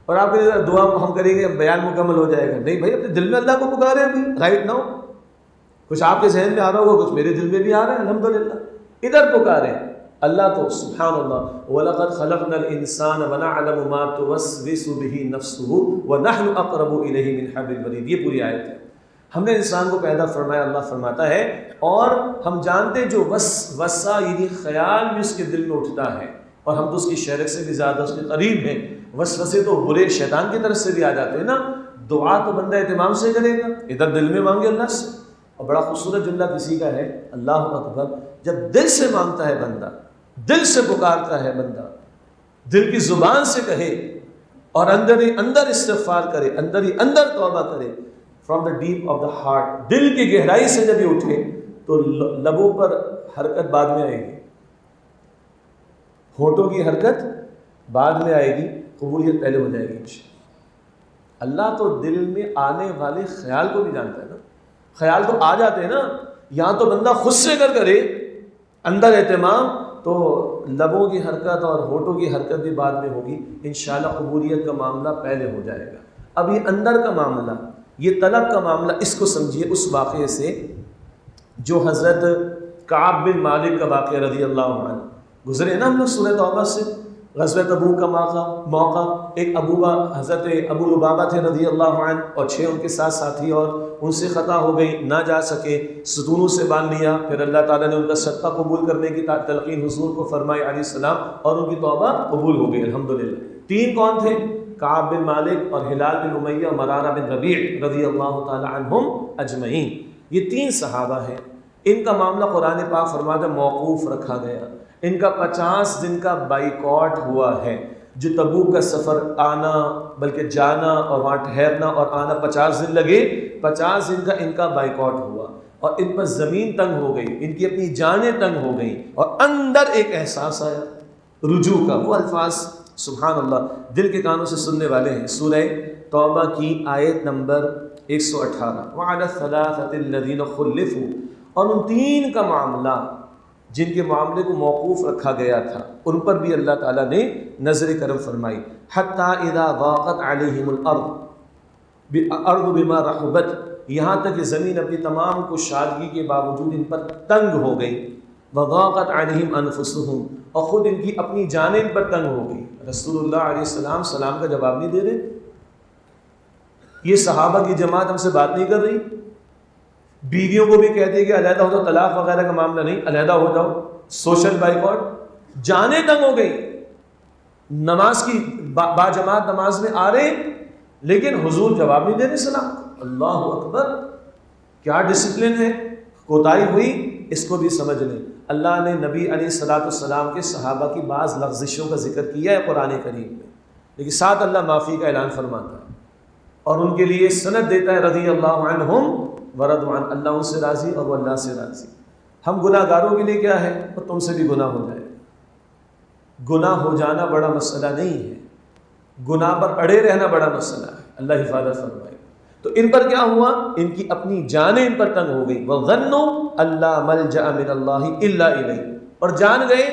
اور آپ دعا ہم کریں گے بیان مکمل ہو جائے گا، نہیں بھائی، اپنے دل میں اللہ کو پکارے ابھی رائٹ ناؤ۔ کچھ آپ کے ذہن میں آ رہا ہوگا، کچھ میرے دل میں بھی آ رہا ہے، الحمدللہ ادھر پکارے اللہ تو سبحان اللہ۔ وَلَقَدْ خَلَقْنَا الْإِنسَانَ وَنَعْلَمُ مَا تُوَسْوِسُ بِهِ نَفْسُهُ وَنَحْنُ أَقْرَبُ إِلَيْهِ مِنْ حَبْلِ الْوَرِيدِ، یہ پوری آیت ہے۔ ہم نے انسان کو پیدا فرمایا، اللہ فرماتا ہے، اور ہم جانتے جو وسوسہ یعنی خیال بھی اس کے دل میں اٹھتا ہے، اور ہم تو اس کی شرک سے بھی زیادہ اس کے قریب ہیں۔ وسوسے تو برے شیطان کی طرف سے بھی آ جاتے ہیں نا۔ دعا تو بندہ اہتمام سے کرے گا، ادھر دل میں مانگے اللہ سے۔ اور بڑا خوبصورت جملہ کسی کا ہے، اللہ اکبر، جب دل سے مانگتا ہے بندہ، دل سے پکارتا ہے بندہ، دل کی زبان سے کہے، اور اندر ہی اندر استغفار کرے، اندر ہی اندر توبہ کرے، from the deep of the heart, دل کی گہرائی سے جب یہ اٹھے، تو لبوں پر حرکت بعد میں آئے گی، ہونٹوں کی حرکت بعد میں آئے گی، قبولیت پہلے ہو جائے گی انشاءاللہ۔ اللہ تو دل میں آنے والے خیال کو بھی جانتا ہے نا۔ خیال تو آ جاتے ہیں نا، یہاں تو بندہ خود سے اگر کرے اندر اہتمام، تو لبوں کی حرکت اور ہونٹوں کی حرکت بھی بعد میں ہوگی انشاءاللہ۔ قبولیت کا معاملہ پہلے ہو جائے گا۔ اب یہ اندر کا معاملہ، یہ طلب کا معاملہ، اس کو سمجھیے اس واقعے سے جو حضرت کعب بن مالک کا واقعہ رضی اللہ عنہ گزرے نا ہم لوگ سورہ توبہ سے۔ غزوہ تبوک کا موقع، ایک حضرت ابو لبابہ تھے رضی اللہ عنہ، اور 6 ان کے ساتھ ساتھی، اور ان سے خطا ہو گئی، نہ جا سکے، ستونوں سے باندھ لیا۔ پھر اللہ تعالیٰ نے ان کا صدقہ قبول کرنے کی تلقین حضور کو فرمائی علیہ السلام، اور ان کی توبہ قبول ہو گئی الحمدللہ۔ 3 کون تھے؟ کعب بن مالک اور ہلال بن امیہ اور مرارہ بن ربیع رضی اللہ تعالیٰ عنہم اجمعین۔ یہ 3 صحابہ ہیں، ان کا معاملہ قرآن پاک فرماتا ہے موقوف رکھا گیا۔ ان کا 50 دن کا بائیکاٹ ہوا ہے۔ جو تبوک کا سفر آنا بلکہ جانا اور وہاں ٹھہرنا اور آنا 50 دن لگے، 50 دن کا ان کا بائیکاٹ ہوا، اور ان پر زمین تنگ ہو گئی، ان کی اپنی جانیں تنگ ہو گئیں، اور اندر ایک احساس آیا رجوع کا۔ وہ الفاظ سبحان اللہ دل کے کانوں سے سننے والے ہیں۔ سورہ توبہ کی آیت نمبر 118، وعلی الثلاثۃ الذین خلفوا، اور ان 3 کا معاملہ جن کے معاملے کو موقوف رکھا گیا تھا، ان پر بھی اللہ تعالیٰ نے نظر کرم فرمائی۔ حتیٰ اذا ضاقت علیہم الارض بما رحبت، یہاں تک کہ زمین اپنی تمام کشادگی کے باوجود ان پر تنگ ہو گئی۔ وضاقت علیہم انفسہم، اور خود ان کی اپنی جانیں ان پر تنگ ہو گئی۔ رسول اللہ علیہ السلام سلام کا جواب نہیں دے رہے، یہ صحابہ کی جماعت ہم سے بات نہیں کر رہی، بیویوں کو بھی کہتے ہیں کہ علیحدہ ہو جاؤ، طلاق وغیرہ کا معاملہ نہیں، علیحدہ ہو جاؤ، سوشل بائیکاٹ۔ جانیں تنگ ہو گئی، نماز کی باجماعت نماز میں آ رہے لیکن حضور جواب نہیں دے رہے سلام۔ اللہ اکبر، کیا ڈسپلن ہے، کوتاہی ہوئی، اس کو بھی سمجھ لیں، اللہ نے نبی علیہ الصلوۃ والسلام کے صحابہ کی بعض لغزشوں کا ذکر کیا ہے قرآن کریم میں، لیکن ساتھ اللہ معافی کا اعلان فرماتا ہے اور ان کے لیے سند دیتا ہے رضی اللہ عنہم ورضوا عنہ، اللہ ان سے راضی اور وہ اللہ سے راضی۔ ہم گناہ گاروں کے لیے کیا ہے، اور تم سے بھی گناہ ہو جائے، گناہ ہو جانا بڑا مسئلہ نہیں ہے، گناہ پر اڑے رہنا بڑا مسئلہ ہے، اللہ حفاظت فرمائے۔ تو ان پر کیا ہوا، ان کی اپنی جانیں ان پر تنگ ہو گئی، وَظَنُّوا أَلَّا مَلْجَأَ مِنَ اللَّهِ إِلَّا إِلَيْهِ، اور جان گئے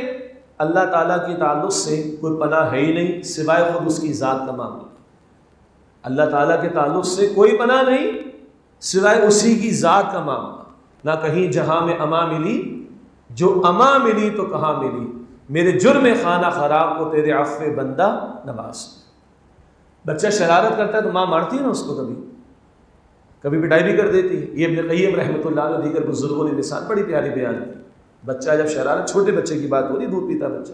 اللہ تعالیٰ کے تعلق سے کوئی پناہ ہے ہی نہیں سوائے خود اس کی ذات کا معاملہ، اللہ تعالیٰ کے تعلق سے کوئی پناہ نہیں سوائے اسی کی ذات کا معاملہ۔ نہ کہیں جہاں میں اما ملی، جو اما ملی تو کہاں ملی، میرے جرم خانہ خراب کو تیرے عفو بندہ نواز۔ بچہ شرارت کرتا ہے تو ماں مارتی ہے نا اس کو، کبھی پٹائی بھی کر دیتی ہے۔ یہ ابن قیم رحمۃ اللہ علیہ دیگر بزرگوں نے مثال بڑی پیاری بیان کی، بچہ جب شرارت، چھوٹے بچے کی بات ہو رہی، دودھ پیتا بچہ،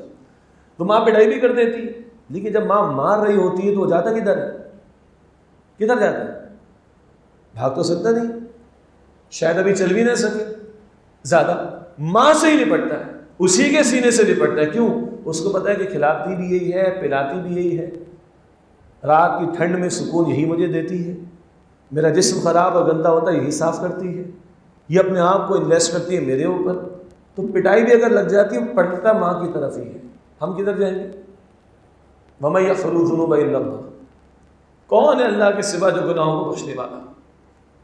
تو ماں پٹائی بھی کر دیتی ہے، لیکن جب ماں مار رہی ہوتی ہے تو وہ جاتا کدھر ہے، کدھر جاتا ہے، بھاگ تو سکتا نہیں، شاید ابھی چل بھی نہ سکے زیادہ، ماں سے ہی لپٹتا ہے، اسی کے سینے سے لپٹتا ہے۔ کیوں؟ اس کو پتا ہے کہ کھلاتی بھی یہی ہے، پلاتی بھی یہی ہے، رات کی ٹھنڈ میں سکون یہی مجھے دیتی ہے، میرا جسم خراب اور گندا ہوتا ہے یہی صاف کرتی ہے، یہ اپنے آپ کو انویسٹ کرتی ہے میرے اوپر، تو پٹائی بھی اگر لگ جاتی ہے پلٹتا ماں کی طرف ہی ہے۔ ہم کدھر جائیں گے؟ وَمَن يَغْفِرُ الذُّنُوبَ إِلَّا اللَّهُ، کون ہے اللہ کے سوا جو گناہوں کو بخشنے والا،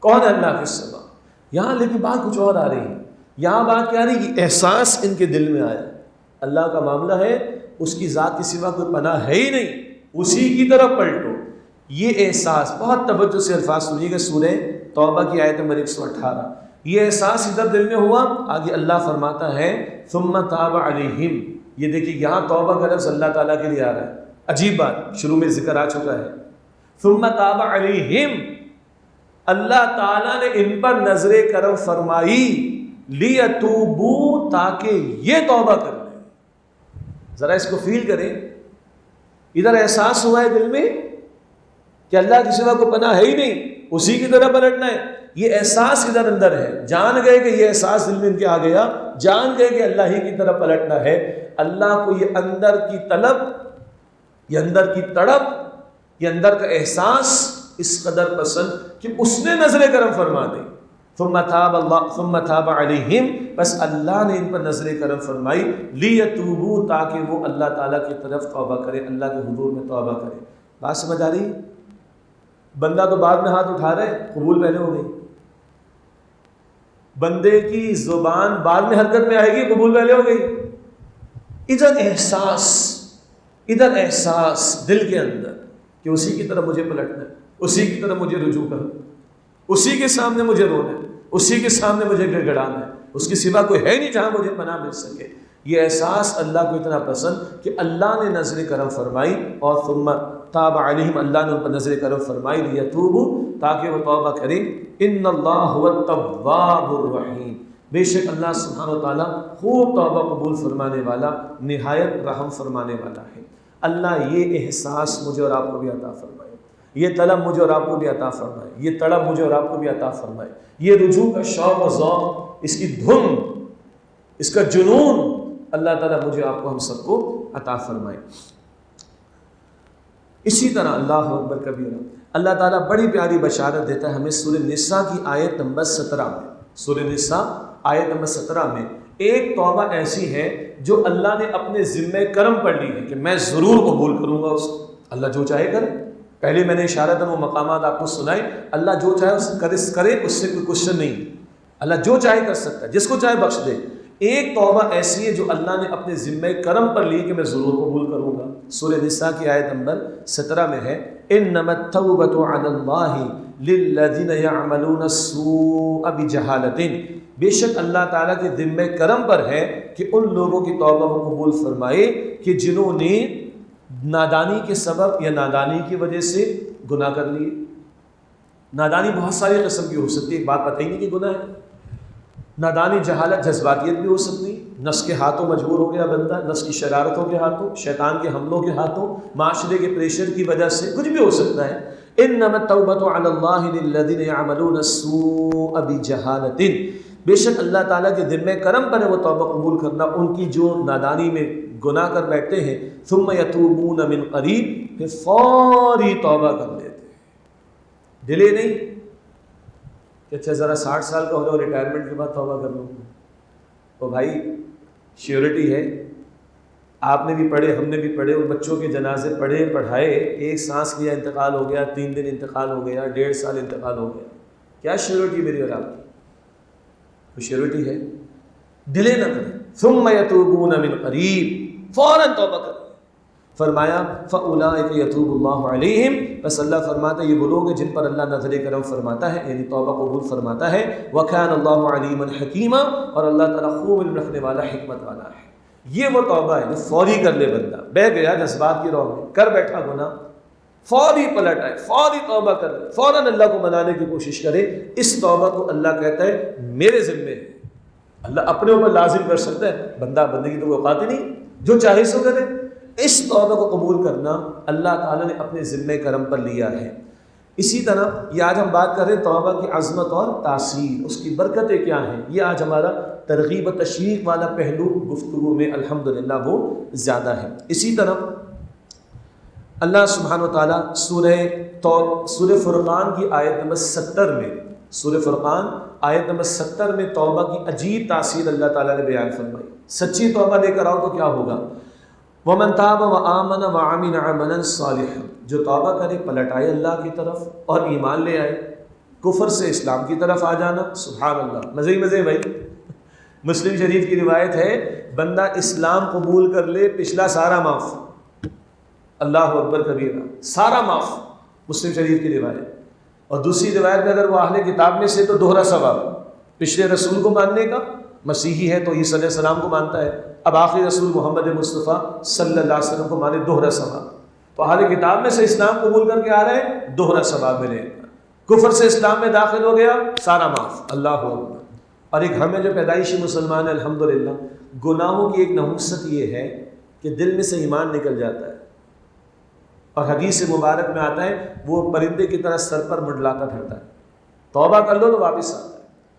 کون ہے اللہ کے سوا؟ یہاں لیکن بات کچھ اور آ رہی ہے، یہاں بات کیا آ رہی ہے، احساس ان کے دل میں آیا، اللہ کا معاملہ ہے، اس کی ذات کے سوا کوئی پناہ ہے ہی نہیں، اسی کی طرف پلٹو۔ یہ احساس، بہت توجہ سے الفاظ سنیے گا، سورہ توبہ کی آیت نمبر 118، یہ احساس ادھر دل میں ہوا، آگے اللہ فرماتا ہے ثم تاب علیہم، یہ دیکھیے یہاں توبہ کا لفظ اللہ تعالیٰ کے لیے آ رہا ہے، عجیب بات، شروع میں ذکر آ چکا ہے، ثم تاب علیہم، اللہ تعالیٰ نے ان پر نظر کرم فرمائی، لیتوبوا، تاکہ یہ توبہ کر لیں۔ ذرا اس کو فیل کریں، ادھر احساس ہوا ہے دل میں کہ اللہ کے سوا کو پناہ ہے ہی نہیں، اسی کی طرح پلٹنا ہے، یہ احساس ادھر اندر ہے، جان گئے کہ یہ احساس دل میں ان کے آ گیا، جان گئے کہ اللہ ہی کی طرح پلٹنا ہے۔ اللہ کو یہ اندر کی طلب، یہ اندر کی تڑپ، یہ اندر کا احساس اس قدر پسند کہ اس نے نظر کرم فرما دی۔ ثم تاب علیہم، بس اللہ نے ان پر نظر کرم فرمائی، لیتوبوا، تاکہ وہ اللہ تعالیٰ کی طرف توبہ کرے، اللہ کے حضور میں توبہ کرے۔ بات سمجھ آ رہی؟ بندہ تو بعد میں ہاتھ اٹھا رہے، قبول پہلے ہو گئی، بندے کی زبان بعد میں حرکت میں آئے گی، قبول پہلے ہو گئی۔ ادھر احساس دل کے اندر کہ اسی کی طرف مجھے پلٹنا ہے، اسی کی طرف مجھے رجوع کرنا، اسی کے سامنے مجھے رونا ہے، اسی کے سامنے مجھے گڑگڑانا ہے، اس کے سوا کوئی ہے نہیں جہاں مجھے پناہ مل سکے۔ یہ احساس اللہ کو اتنا پسند کہ اللہ نے نظر کرم فرمائی، اور ثم تاب علیہم، اللہ نے ان پر نظر کرم فرمائی، لیتوبوا، تاکہ وہ توبہ کریں۔ ان اللہ هو التواب الرحیم، بے شک اللہ سبحانہ و تعالیٰ خوب توبہ قبول فرمانے والا، نہایت رحم فرمانے والا ہے۔ اللہ یہ احساس مجھے اور آپ کو بھی عطا فرمائے، یہ طلب مجھے اور آپ کو بھی عطا فرمائے، یہ تڑپ مجھے اور آپ کو بھی عطا فرمائے، یہ رجوع کا شوق و ذوق، اس کی دھن، اس کا جنون، اللہ تعالیٰ مجھے آپ کو، ہم سب کو عطا فرمائے۔ اسی طرح اللہ اکبر کبیرہ، اللہ تعالیٰ بڑی پیاری بشارت دیتا ہے ہمیں سورہ نساء کی آیت نمبر 17 میں۔ سورہ نساء آیت نمبر 17 میں ایک توبہ ایسی ہے جو اللہ نے اپنے ذمہ کرم پر لی ہے کہ میں ضرور قبول کروں گا اس کو، اللہ جو چاہے کرے۔ پہلے میں نے اشارتاً وہ مقامات آپ کو سنائے، اللہ جو چاہے اس کرے، اس سے کوئی کوشچن نہیں، اللہ جو چاہے کر سکتا ہے، جس کو چاہے بخش دے۔ ایک توبہ ایسی ہے جو اللہ نے اپنے ذمہ کرم پر لی کہ میں ضرور قبول کروں گا، سورہ نساء کی آیت نمبر 17 میں ہے، انما التوبۃ علی اللہ للذین یعملون السوء بجہالۃ، بے شک اللہ تعالیٰ کے ذمہ کرم پر ہے کہ ان لوگوں کی توبہ وہ قبول فرمائے کہ جنہوں نے نادانی کے سبب یا نادانی کی وجہ سے گناہ کر لیے۔ نادانی بہت ساری قسم کی ہو سکتی ہے، ایک بات پتہ ہی نہیں کہ گناہ ہے۔ نادانی جہالت جذباتیت بھی ہو سکتی، نفس کے ہاتھوں مجبور ہو گیا بندہ، نفس کی شرارتوں کے ہاتھوں، شیطان کے حملوں کے ہاتھوں، معاشرے کے پریشر کی وجہ سے، کچھ بھی ہو سکتا ہے۔ انما التوبۃ علی اللہ للذین یعملون السوء بجہالۃ، بے شک اللہ تعالیٰ کے ذمہ کرم پر ہے وہ توبہ قبول کرنا ان کی جو نادانی میں گناہ کر بیٹھتے ہیں، ثم یتوبون من قریب، پھر فوری توبہ کر لیتے ہیں، ڈیلے نہیں کہ اچھا ذرا 60 سال کا ہو جاؤ ریٹائرمنٹ کے بعد توبہ کر لوں۔ تو بھائی شیورٹی ہے، آپ نے بھی پڑھے، ہم نے بھی پڑھے، اور بچوں کے جنازے پڑھے پڑھائے، ایک سانس لیا انتقال ہو گیا، 3 دن انتقال ہو گیا، 1.5 سال انتقال ہو گیا، کیا شیورٹی میری اور آپ کی؟ تو شیورٹی ہے، ڈیلے نہ کریں۔ ثم یتوبون من قریب، فوراً توبہ کریں۔ فرمایا فَأُولَٰئِكَ يَتُوبُ اللَّهُ عَلَيْهِمْ، بس اللہ فرماتا ہے یہ وہ لوگ ہیں جن پر اللہ نظر کرم فرماتا ہے، یعنی توبہ قبول فرماتا ہے۔ وَكَانَ اللَّهُ عَلِيمًا حَكِيمًا، اور اللہ تعالیٰ خوب علم رکھنے والا، حکمت والا ہے۔ یہ وہ توبہ ہے جو فوری کر لے بندہ، بہہ گیا جذبات کی روح میں، کر بیٹھا گناہ، فوری پلٹ آئے، فوری توبہ کر لے، فوراً اللہ کو منانے کی کوشش کرے۔ اس توبہ کو اللہ کہتا ہے میرے ذمے ہے، اللہ اپنے اوپر لازم کر سکتا ہے، بندہ بندگی تو اوقات ہی نہیں، جو چاہے سو کرے۔ اس توبہ کو قبول کرنا اللہ تعالیٰ نے اپنے ذمہ کرم پر لیا ہے۔ اسی طرح یہ آج ہم بات کر رہے ہیں توبہ کی عظمت اور تاثیر، اس کی برکتیں کیا ہیں، یہ آج ہمارا ترغیب و تشویق والا پہلو گفتگو میں الحمدللہ وہ زیادہ ہے۔ اسی طرح اللہ سبحانہ و تعالیٰ سورہ فرقان کی آیت نمبر 70 میں، سورہ فرقان آیت نمبر 70 میں توبہ کی عجیب تاثیر اللہ تعالیٰ نے بیان فرمائی۔ سچی توبہ لے کر آؤ تو کیا ہوگا؟ وَمَن تَابَ وَآمَنَ وَعَمِلَ عَمَلًا صَالِحًا، جو توبہ کرے، پلٹ آئے اللہ کی طرف اور ایمان لے آئے، کفر سے اسلام کی طرف آ جانا، سبحان اللہ، مزے ہی مزے بھائی۔ مسلم شریف کی روایت ہے بندہ اسلام قبول کر لے پچھلا سارا معاف، اللہ اکبر کبیرہ، سارا معاف، مسلم شریف کی روایت۔ اور دوسری روایت میں اگر وہ اہل کتاب میں سے تو دوہرا ثواب، پچھلے رسول کو ماننے کا، مسیحی ہے تو عیسی علیہ السلام کو مانتا ہے، اب آخری رسول محمد مصطفیٰ صلی اللہ علیہ وسلم کو مانے، دوہرا ثواب۔ تو اہل کتاب میں سے اسلام قبول کر کے آ رہے ہیں، دوہرا ثواب ملے گا، کفر سے اسلام میں داخل ہو گیا، سارا معاف، اللہ اکبر۔ اور ایک ہمیں جو پیدائشی مسلمان ہیں الحمدللہ، گناہوں کی ایک نحوست یہ ہے کہ دل میں سے ایمان نکل جاتا ہے، اور حدیث مبارک میں آتا ہے وہ پرندے کی طرح سر پر منڈلاتا پھرتا ہے، توبہ کر لو تو واپس آتا ہے۔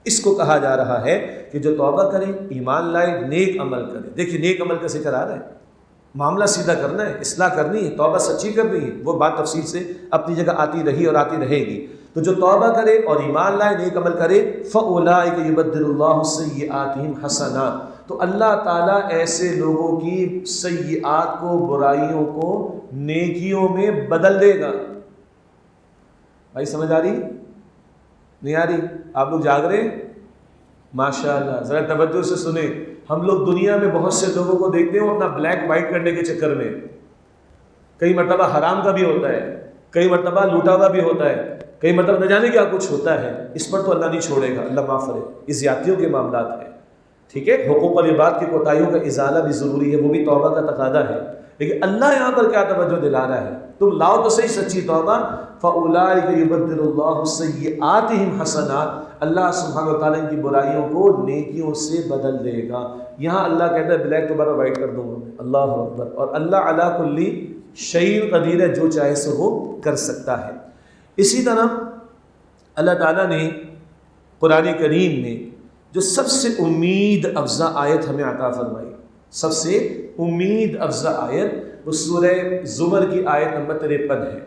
اس کو کہا جا رہا ہے کہ جو توبہ کرے، ایمان لائے، نیک عمل کرے۔ دیکھیے نیک عمل کا ذکر آ رہا ہے، معاملہ سیدھا کرنا ہے، اصلاح کرنی ہے، توبہ سچی کرنی ہے، وہ بات تفصیل سے اپنی جگہ آتی رہی اور آتی رہے گی۔ تو جو توبہ کرے اور ایمان لائے، نیک عمل کرے، فَأُولَٰئِكَ يُبَدِّلُ اللَّهُ سَيِّئَاتِهِمْ حَسَنَاتٍ، تو اللہ تعالیٰ ایسے لوگوں کی سیئات کو، برائیوں کو نیکیوں میں بدل دے گا۔ بھائی سمجھ آ رہی نہیں آ رہی؟ آپ لوگ جاگ رہے ہیں؟ ماشاءاللہ، ذرا توجہ سے سنیں۔ ہم لوگ دنیا میں بہت سے لوگوں کو دیکھتے ہیں اپنا بلیک وائٹ کرنے کے چکر میں، کئی مرتبہ حرام کا بھی ہوتا ہے، کئی مرتبہ لوٹا ہوا بھی ہوتا ہے، کئی مرتبہ نہ جانے کیا کچھ ہوتا ہے، اس پر تو اللہ نہیں چھوڑے گا، اللہ معاف کرے، یہ زیادتیوں کے معاملات ہیں، ٹھیک ہے، حقوق العباد کی کوتاہیوں کا ازالہ بھی ضروری ہے، وہ بھی توبہ کا تقاضا ہے، لیکن اللہ یہاں پر کیا توجہ دلا رہا ہے، تم لاؤ تو صحیح سچی توبہ، فَأُولَٰئِكَ يُبَدِّلُ اللَّهُ سَيِّئَاتِهِمْ حَسَنَاتٍ، اللہ سبحانہ وتعالیٰ ان کی برائیوں کو نیکیوں سے بدل دے گا۔ یہاں اللہ کہتا ہے بلیک دوبارہ وائٹ کر دوں گا، اللہ اکبر، اور اللہ علی کل شیء قدیر ہے، جو چاہے سو وہ کر سکتا ہے۔ اسی طرح اللہ تعالیٰ نے قرآن کریم میں جو سب سے امید افزا آیت ہمیں عطا فرمائی، سب سے امید افزا آیت، وہ سورہ زمر کی آیت نمبر 53 ہے۔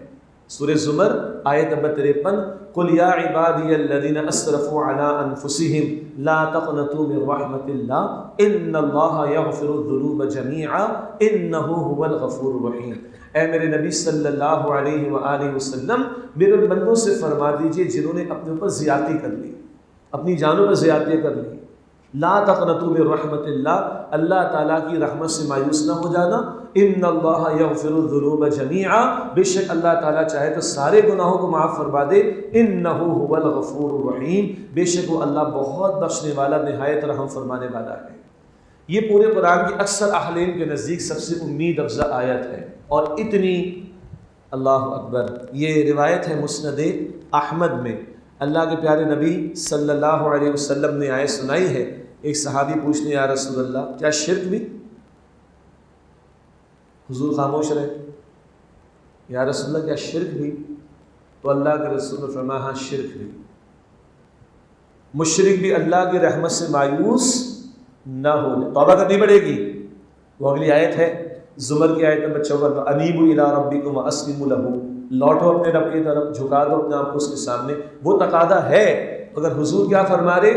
سورہ زمر آیت نمبر 53، قُلْ يَا عِبَادِيَ الَّذِينَ أَسْرَفُوا عَلَىٰ أَنفُسِهِمْ لَا تَقْنَطُوا مِن رَحْمَةِ اللَّهِ إِنَّ اللَّهَ يَغْفِرُ الذُّنُوبَ جَمِيعًا إِنَّهُ هُوَ الْغَفُورُ الرَّحِيمُ۔ اے میرے نبی صلی اللہ علیہ وآلہ وسلم، میرے بندوں سے فرما دیجئے جنہوں نے اپنے اوپر زیادتی کر لی، اپنی جانوں پر زیادتی کر لی، لا تقنطوا من رحمت اللہ، اللہ تعالیٰ کی رحمت سے مایوس نہ ہو جانا، ان اللہ یغفر الذنوب جميعا، بے شک اللہ تعالیٰ چاہے تو سارے گناہوں کو معاف فرما دے، انہ هو الغفور الرحیم، بے شک وہ اللہ بہت بخشنے والا، نہایت رحم فرمانے والا ہے۔ یہ پورے قرآن کی اکثر اہلین کے نزدیک سب سے امید افزا آیت ہے، اور اتنی، اللہ اکبر، یہ روایت ہے مسند احمد میں، اللہ کے پیارے نبی صلی اللہ علیہ وسلم نے آیت سنائی ہے۔ ایک صحابی پوچھتے یا رسول اللہ کیا شرک بھی؟ حضور خاموش رہے، یا رسول اللہ کیا شرک بھی؟ تو اللہ کے رسول نے فرمایا ہاں شرک بھی۔ مشرک بھی اللہ کی رحمت سے مایوس نہ ہو جائے، توبہ کرنی پڑے گی۔ وہ اگلی آیت ہے زمر کی آیت نمبر 54، انیبوا الی ربکم واسلموا لہ، لوٹو اپنے رب کی طرف، جھکا دو اپنے آپ کو اس کے سامنے۔ وہ تقاضا ہے، مگر حضور کیا فرما رہے؟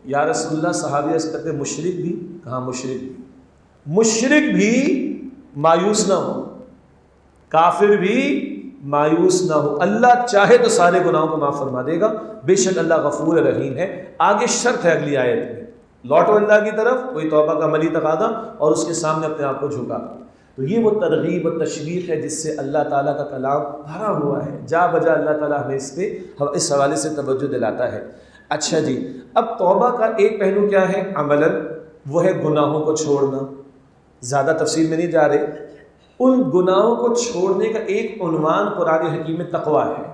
یا رسول اللہ، صحابی عرض کرتے مشرک بھی، کہاں مشرک بھی، مشرک بھی مایوس نہ ہو، کافر بھی مایوس نہ ہو، اللہ چاہے تو سارے گناہوں کو معاف فرما دے گا، بے شک اللہ غفور رحیم ہے۔ آگے شرط ہے اگلی آیت میں، لوٹو اللہ کی طرف، کوئی توبہ کا عملی تقاضا، اور اس کے سامنے اپنے آپ کو جھکا۔ تو یہ وہ ترغیب اور تشویق ہے جس سے اللہ تعالیٰ کا کلام بھرا ہوا ہے، جا بجا اللہ تعالیٰ ہمیں اس حوالے سے توجہ دلاتا ہے۔ اچھا جی، اب توبہ کا ایک پہلو کیا ہے عملاً؟ وہ ہے گناہوں کو چھوڑنا۔ زیادہ تفصیل میں نہیں جا رہے، ان گناہوں کو چھوڑنے کا ایک عنوان قرآن حکیم میں تقویٰ ہے،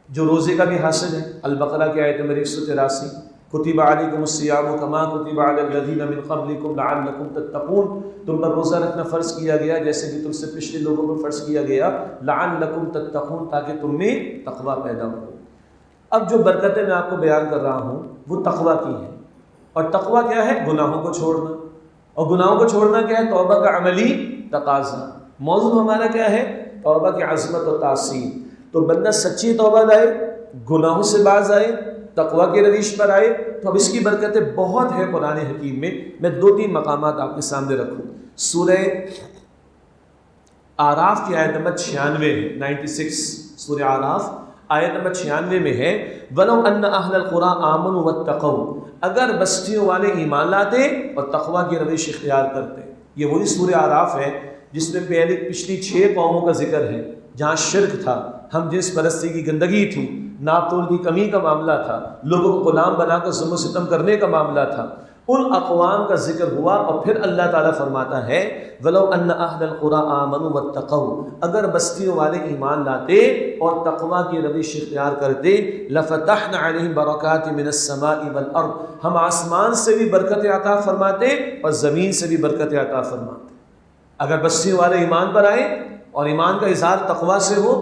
جو روزے کا بھی حاصل ہے۔ البقرہ کی آیت نمبر 183، کتب علیکم الصیام کما کتب علی الذین من قبلکم لعلکم تتقون، تم پر روزہ رکھنا فرض کیا گیا جیسے کہ تم سے پچھلے لوگوں پر فرض کیا گیا، لعلکم تتقون، تاکہ تم میں تقویٰ پیدا ہو۔ اب جو برکتیں میں آپ کو بیان کر رہا ہوں وہ تقویٰ کی ہیں، اور تقویٰ کیا ہے؟ گناہوں کو چھوڑنا، اور گناہوں کو چھوڑنا کیا ہے؟ توبہ کا عملی تقاضا۔ موضوع ہمارا کیا ہے؟ توبہ کی عظمت و تاثیر۔ تو بندہ سچی توبہ لائے، گناہوں سے باز آئے، تقویٰ کے رویش پر آئے، تو اب اس کی برکتیں بہت ہیں قرآن حکیم میں۔ میں 2-3 مقامات آپ کے سامنے رکھوں۔ سورہ اعراف کی آیت نمبر 96 ہے، 96، سورہ اعراف آیت نمبر 96 میں ہے، وَلَوْ أَنَّ أَهْلَ الْقُرَىٰ آمَنُوا وَاتَّقَوْا، اگر بستیوں والے ایمان لاتے اور تقویٰ کی روش اختیار کرتے۔ یہ وہی سورہ اعراف ہے جس میں پچھلی 6 قوموں کا ذکر ہے، جہاں شرک تھا، ہم جنس پرستی کی گندگی تھی، ناپ تول کی کمی کا معاملہ تھا، لوگوں کو غلام بنا کر ظلم و ستم کرنے کا معاملہ تھا۔ ان اقوام کا ذکر ہوا، اور پھر اللہ تعالیٰ فرماتا ہے وَلَوْ أَنَّ أَهْلَ الْقُرَىٰ آمَنُوا وَاتَّقَوْا، اگر بستیوں والے ایمان لاتے اور تقویٰ کی روش اختیار کرتے، لَفَتَحْنَا عَلَيْهِمْ بَرَكَاتٍ مِّنَ السَّمَاءِ وَالْأَرْضِ، ہم آسمان سے بھی برکت عطا فرماتے اور زمین سے بھی برکت عطا فرماتے۔ اگر بستیوں والے ایمان پر آئے اور ایمان کا اظہار تقویٰ سے ہو،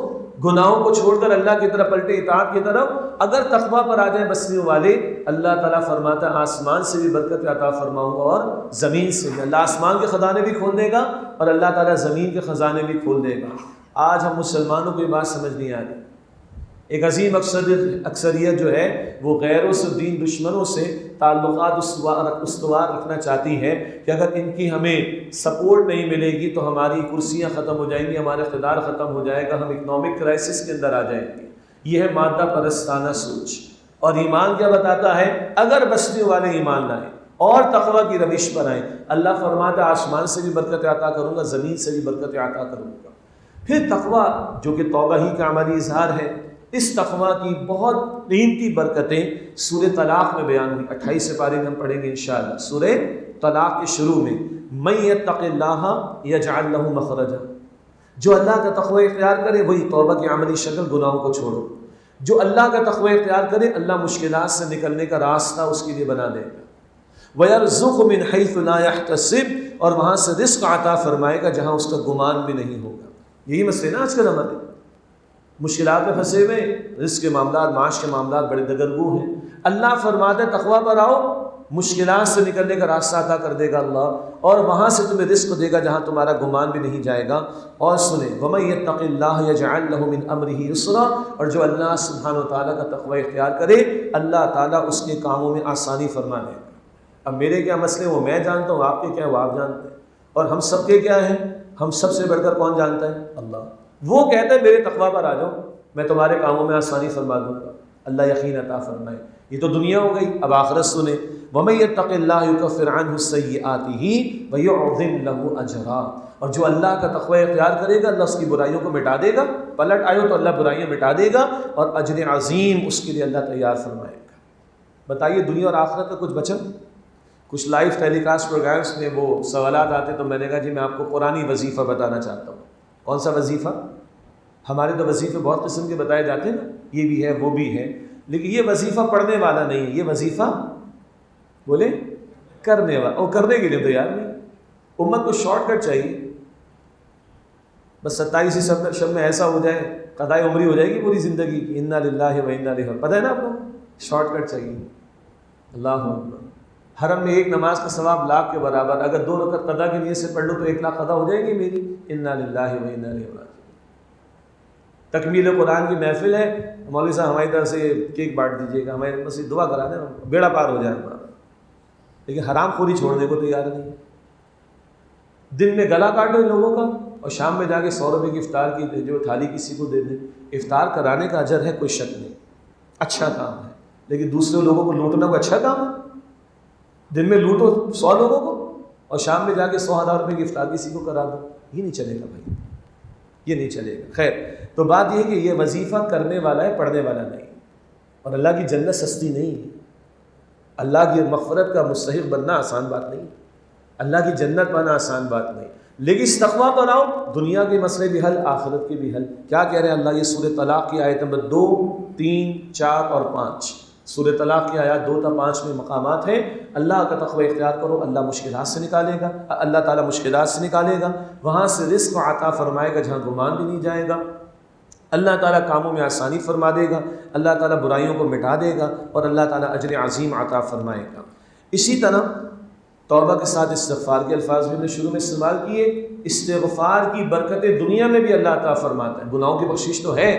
گناہوں کو چھوڑ کر اللہ کی طرف پلٹے، اطاعت کی طرف، اگر تقویٰ پر آ جائیں بستیوں والے، اللہ تعالیٰ فرماتا ہے آسمان سے بھی برکت عطا فرماؤں گا اور زمین سے بھی۔ اللہ آسمان کے خزانے بھی کھول دے گا اور اللہ تعالیٰ زمین کے خزانے بھی کھول دے گا۔ آج ہم مسلمانوں کو یہ بات سمجھ نہیں آ رہی۔ ایک عظیم اکثریت جو ہے وہ غیروں سے، دین دشمنوں سے تعلقات استوار رکھنا چاہتی ہے کہ اگر ان کی ہمیں سپورٹ نہیں ملے گی تو ہماری کرسیاں ختم ہو جائیں گی، ہمارا اقتدار ختم ہو جائے گا، ہم اکنامک کرائسس کے اندر آ جائیں گے۔ یہ ہے مادہ پرستانہ سوچ۔ اور ایمان کیا بتاتا ہے؟ اگر بستیوں والے ایمان لائیں اور تقویٰ کی روش پر آئیں، اللہ فرماتا ہے آسمان سے بھی برکت عطا کروں گا، زمین سے بھی برکت عطا کروں گا۔ پھر تقویٰ جو کہ توبہ ہی کا عملی اظہار ہے، اس تقویٰ کی بہت قیمتی برکتیں سورہ طلاق میں بیان ہوئی۔ 28 پارے میں ہم پڑھیں گے انشاءاللہ۔ سورہ طلاق کے شروع میں مَن یتق اللہ یجعل لہ مخرجا، جو اللہ کا تقوی اختیار کرے وہی توبہ کی عملی شکل، گناہوں کو چھوڑو۔ جو اللہ کا تقوی اختیار کرے اللہ مشکلات سے نکلنے کا راستہ اس کے لیے بنا دے گا۔ وَيَرْزُقُ مِنْ حَيْثُ لَا يَحْتَسِبُ، اور وہاں سے رزق عطا فرمائے گا جہاں اس کا گمان بھی نہیں ہوگا۔ یہی مسئلہ نا آج کل ہمارے مشکلات میں پھنسے ہوئے، رزق کے معاملات، معاش کے معاملات بڑے دگرگوں ہیں۔ اللہ فرماتا ہے تقویٰ پر آؤ، مشکلات سے نکلنے کا راستہ عطا کر دے گا اللہ، اور وہاں سے تمہیں رزق دے گا جہاں تمہارا گمان بھی نہیں جائے گا۔ اور سنیں وَمَن يَتَّقِ اللَّهَ يَجْعَل لَّهُ مِنْ أَمْرِهِ يُسْرًا، اور جو اللہ سبحانہ وتعالیٰ کا تقوی اختیار کرے اللہ تعالیٰ اس کے کاموں میں آسانی فرما دے گا۔ اب میرے کیا مسئلے وہ میں جانتا ہوں، آپ کے کیا وہ آپ جانتے ہیں، اور ہم سب کے کیا ہیں، ہم سب سے بڑھ کر کون جانتا ہے؟ اللہ۔ وہ کہتا ہے میرے تقویٰ پر آ جاؤ، میں تمہارے کاموں میں آسانی فرما دوں گا۔ اللہ یقین عطا فرمائے۔ یہ تو دنیا ہو گئی، اب آخرت سنیں وَمَن يَتَّقِ اللَّهَ يُكَفِّرْ عَنْهُ سَيِّئَاتِهِ وَيُعْظِمْ لَهُ أَجْرًا، اور جو اللہ کا تقوی اختیار کرے گا اللہ اس کی برائیوں کو مٹا دے گا، پلٹ آئے تو اللہ برائیاں مٹا دے گا، اور اجر عظیم اس کے لیے اللہ تیار فرمائے گا۔ بتائیے دنیا اور آخرت کا کچھ بچا؟ کچھ لائیو ٹیلی کاسٹ پروگرامس میں وہ سوالات آتے تو میں نے کہا جی میں آپ کو قرآنی وظیفہ بتانا چاہتا ہوں۔ کون سا وظیفہ؟ ہمارے تو وظیفے بہت قسم کے بتائے جاتے ہیں نا، یہ بھی ہے وہ بھی ہے، لیکن یہ وظیفہ پڑھنے والا نہیں ہے، یہ وظیفہ بولے کرنے والا، اور کرنے کے لیے تو یار نہیں، امت کو شارٹ کٹ چاہیے، بس 27 شب میں ایسا ہو جائے قضائے عمری ہو جائے گی پوری زندگی کی، انا للہ و انا الیہ، پتہ ہے نا آپ کو، شارٹ کٹ چاہیے۔ اللہ اکبر. حرم میں ایک نماز کا ثواب لاکھ کے برابر. اگر 2 رکعت قضا کی نیت سے پڑھ لوں تو 1 لاکھ قضا ہو جائے گی میری. انا للہ و انا الیہ راجعون. تکمیل قرآن کی محفل ہے. مولوی صاحب ہماری طرف سے کیک بانٹ دیجیے گا, ہمارے مسجد دعا کرا دیں, بیڑا پار ہو جائے ہمارا. لیکن حرام خوری چھوڑنے کو تیار نہیں. دن میں گلا کاٹو ان لوگوں کا اور شام میں جا کے 100 روپے کی افطار کی جو تھالی کسی کو دے دیں. افطار کرانے کا اجر ہے, کوئی شک نہیں, اچھا کام ہے. لیکن دوسرے لوگوں کو لوٹنا کوئی اچھا کام ہے؟ دن میں لوٹو 100 لوگوں کو اور شام میں جا کے 100,000 روپے کی افطار کسی کو کرا دو. یہ نہیں چلے گا بھائی, یہ نہیں چلے گا. خیر, تو بات یہ ہے کہ یہ وظیفہ کرنے والا ہے, پڑھنے والا نہیں. اور اللہ کی جنت سستی نہیں ہے. اللہ کی مغفرت کا مستحق بننا آسان بات نہیں. اللہ کی جنت پانا آسان بات نہیں. لیکن تقویٰ بناؤ, دنیا کے مسئلے بھی حل, آخرت کے بھی حل. کیا کہہ رہے ہیں اللہ؟ یہ سورہ طلاق کی آیت نمبر 2, 3, 4 اور 5. سورہ طلاق کی آیات 2 تا 5 میں مقامات ہیں. اللہ کا تقوی اختیار کرو, اللہ مشکلات سے نکالے گا, اللہ تعالیٰ مشکلات سے نکالے گا. وہاں سے رزق عطا فرمائے گا جہاں گمان بھی نہیں جائے گا. اللہ تعالیٰ کاموں میں آسانی فرما دے گا. اللہ تعالیٰ برائیوں کو مٹا دے گا اور اللہ تعالیٰ اجر عظیم عطا فرمائے گا. اسی طرح توبہ کے ساتھ استغفار کے الفاظ بھی ہم نے شروع میں استعمال کیے. استغفار کی برکتیں دنیا میں بھی اللہ عطا فرماتا ہے. گناہوں کی بخشش تو ہے,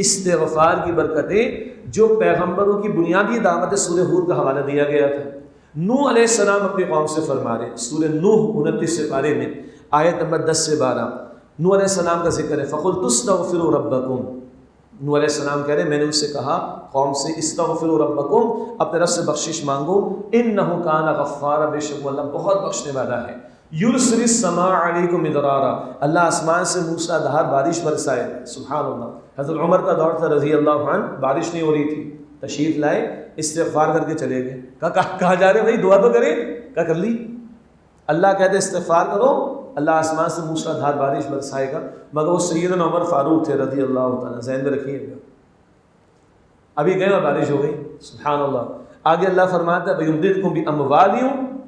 استغفار کی برکتیں جو پیغمبروں کی بنیادی دعوت سورہ ہود کا حوالہ دیا گیا تھا. نوح علیہ السلام اپنی قوم سے فرما رہے, سورہ نوح 29 پارے میں آیت نمبر 10 سے 12 نوح علیہ السلام کا ذکر ہے. فَقُلْتُ اسْتَغْفِرُوا رَبَّكُمْ. نوح علیہ السلام کہہ رہے میں نے ان سے کہا قوم سے, استغفروا ربکم, اپنے رب سے بخشش مانگو, انہ کان غفارا, بے شک وہ اللہ بہت بخشنے والا ہے. یرسل السماء علیکم مدرارا, اللہ آسمان سے موسیٰ دھار بارش برسائے. سبحان اللہ. حضرت عمر کا دور تھا رضی اللہ عنہ, بارش نہیں ہو رہی تھی, تشریف لائے, استغفار کر کے چلے گئے. کہا جا رہے بھائی دعا تو کریں, کیا کر لی. اللہ کہتے استغفار کرو, اللہ آسمان سے موسیٰ دھار بارش برسائے گا. مگر وہ سیدنا عمر فاروق تھے رضی اللہ تعالیٰ, ذہن میں رکھیے گا. ابھی گئے اور بارش ہو گئی. سبحان اللہ. آگے اللہ فرماتا ہے وَيُمْدِدْكُمْ بِأَمْوَالٍ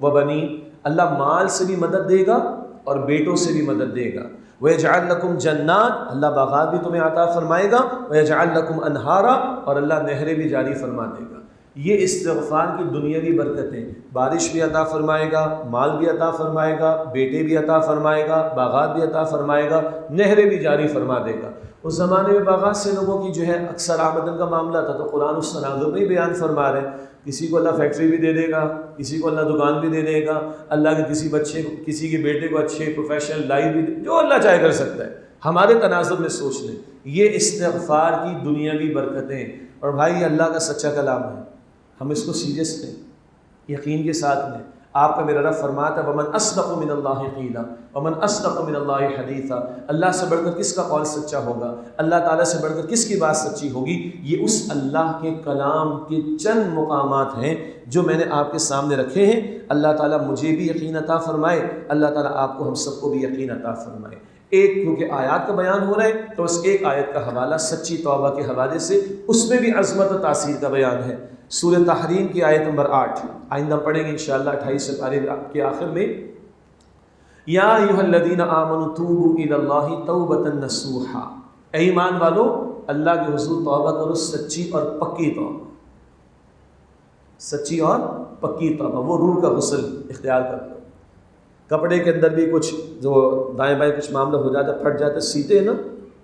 وَبَنِينَ, اللہ مال سے بھی مدد دے گا اور بیٹوں سے بھی مدد دے گا. وَيَجْعَلْ لَكُمْ جَنَّاتٍ, اللہ باغات بھی تمہیں عطا فرمائے گا. وَيَجْعَلْ لَكُمْ أَنْهَارًا, اور اللہ نہریں بھی جاری فرما دے گا. یہ استغفار کی دنیاوی برکتیں, بارش بھی عطا فرمائے گا, مال بھی عطا فرمائے گا, بیٹے بھی عطا فرمائے گا, باغات بھی عطا فرمائے گا, نہریں بھی جاری فرما دے گا. اس زمانے میں باغات سے لوگوں کی جو ہے اکثر آمدن کا معاملہ تھا, تو قرآن اس تناظر میں بیان فرما رہے ہیں. کسی کو اللہ فیکٹری بھی دے دے گا, کسی کو اللہ دکان بھی دے دے گا, اللہ کے کسی بچے کو, کسی کے بیٹے کو اچھے پروفیشنل لائف بھی دے, جو اللہ چاہے کر سکتا ہے. ہمارے تناظر میں سوچ لیں, یہ استغفار کی دنیاوی برکتیں. اور بھائی یہ اللہ کا سچا کلام ہے, ہم اس کو سیریس لیں, یقین کے ساتھ لیں. آپ کا میرا رب فرماتا ہے وَمَنْ أَصْدَقُ مِنَ اللَّهِ قِيلًا وَمَنْ أَصْدَقُ مِنَ اللَّهِ حَدِيثًا. اللہ سے بڑھ کر کس کا قول سچا ہوگا, اللہ تعالیٰ سے بڑھ کر کس کی بات سچی ہوگی. یہ اس اللہ کے کلام کے چند مقامات ہیں جو میں نے آپ کے سامنے رکھے ہیں. اللہ تعالیٰ مجھے بھی یقین عطا فرمائے, اللہ تعالیٰ آپ کو ہم سب کو بھی یقین عطا فرمائے. ایک کیونکہ آیات کا بیان ہو رہا ہے تو اس ایک آیت کا حوالہ سچی توبہ کے حوالے سے, اس میں بھی عظمت و تاثیر کا بیان ہے. سورہ تحریم کی آیت نمبر 8 آئندہ پڑھیں گے انشاءاللہ 28 پارے کے آخر میں. یا ایھا الذین آمنوا توبوا الی اللہ توبۃ نصوحا, اے ایمان والو اللہ کے حضور توبہ کرو سچی اور پکی توبہ. سچی اور پکی توبہ, وہ روح کا غسل اختیار کر لو. کپڑے کے اندر بھی کچھ جو دائیں بائیں کچھ معاملہ ہو جاتا ہے, پھٹ جاتا ہے, سیتے نا,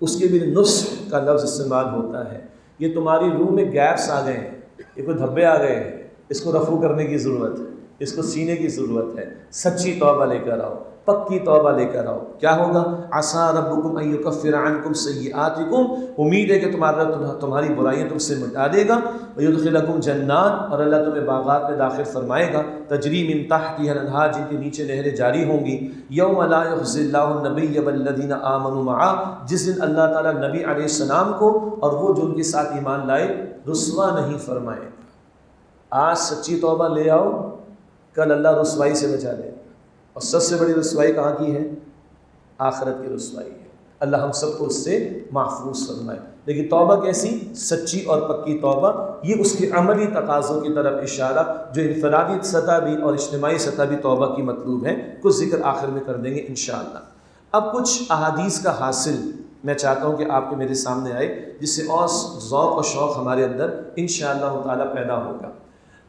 اس کے بھی نصح کا لفظ استعمال ہوتا ہے. یہ تمہاری روح میں گیپس آ گئے ہیں, یہ کوئی دھبے آ گئے ہیں, اس کو رفع کرنے کی ضرورت ہے, اس کو سینے کی ضرورت ہے. سچی توبہ لے کر آؤ, پکی توبہ لے کر آؤ. کیا ہوگا, عسیٰ ربکم ان یکفر عنکم سیئاتکم, امید ہے کہ تمہارا رب تمہاری برائیاں تم سے مٹا دے گا. ویدخلکم جنات, اور اللہ تمہیں باغات میں داخل فرمائے گا. تجری من تحتها الانہار, جن کے نیچے نہریں جاری ہوں گی. یوم لا یخزی اللہ النبی والذین آمنوا معہ, جس دن اللہ تعالیٰ نبی علیہ السلام کو اور وہ جو ان کے ساتھ ایمان لائے رسوا نہیں فرمائے. آج سچی توبہ لے آؤ, کل اللہ رسوائی سے بچا لے. اور سب سے بڑی رسوائی کہاں کی ہے, آخرت کی رسوائی ہے. اللہ ہم سب کو اس سے محفوظ فرمائے. لیکن توبہ کیسی, سچی اور پکی توبہ, یہ اس کے عملی تقاضوں کی طرف اشارہ جو انفرادی سطح بھی اور اجتماعی سطح بھی توبہ کی مطلوب ہے. کچھ ذکر آخر میں کر دیں گے انشاءاللہ. اب کچھ احادیث کا حاصل میں چاہتا ہوں کہ آپ کے میرے سامنے آئے, جس سے اور ذوق و شوق ہمارے اندر انشاءاللہ تعالی پیدا ہوگا.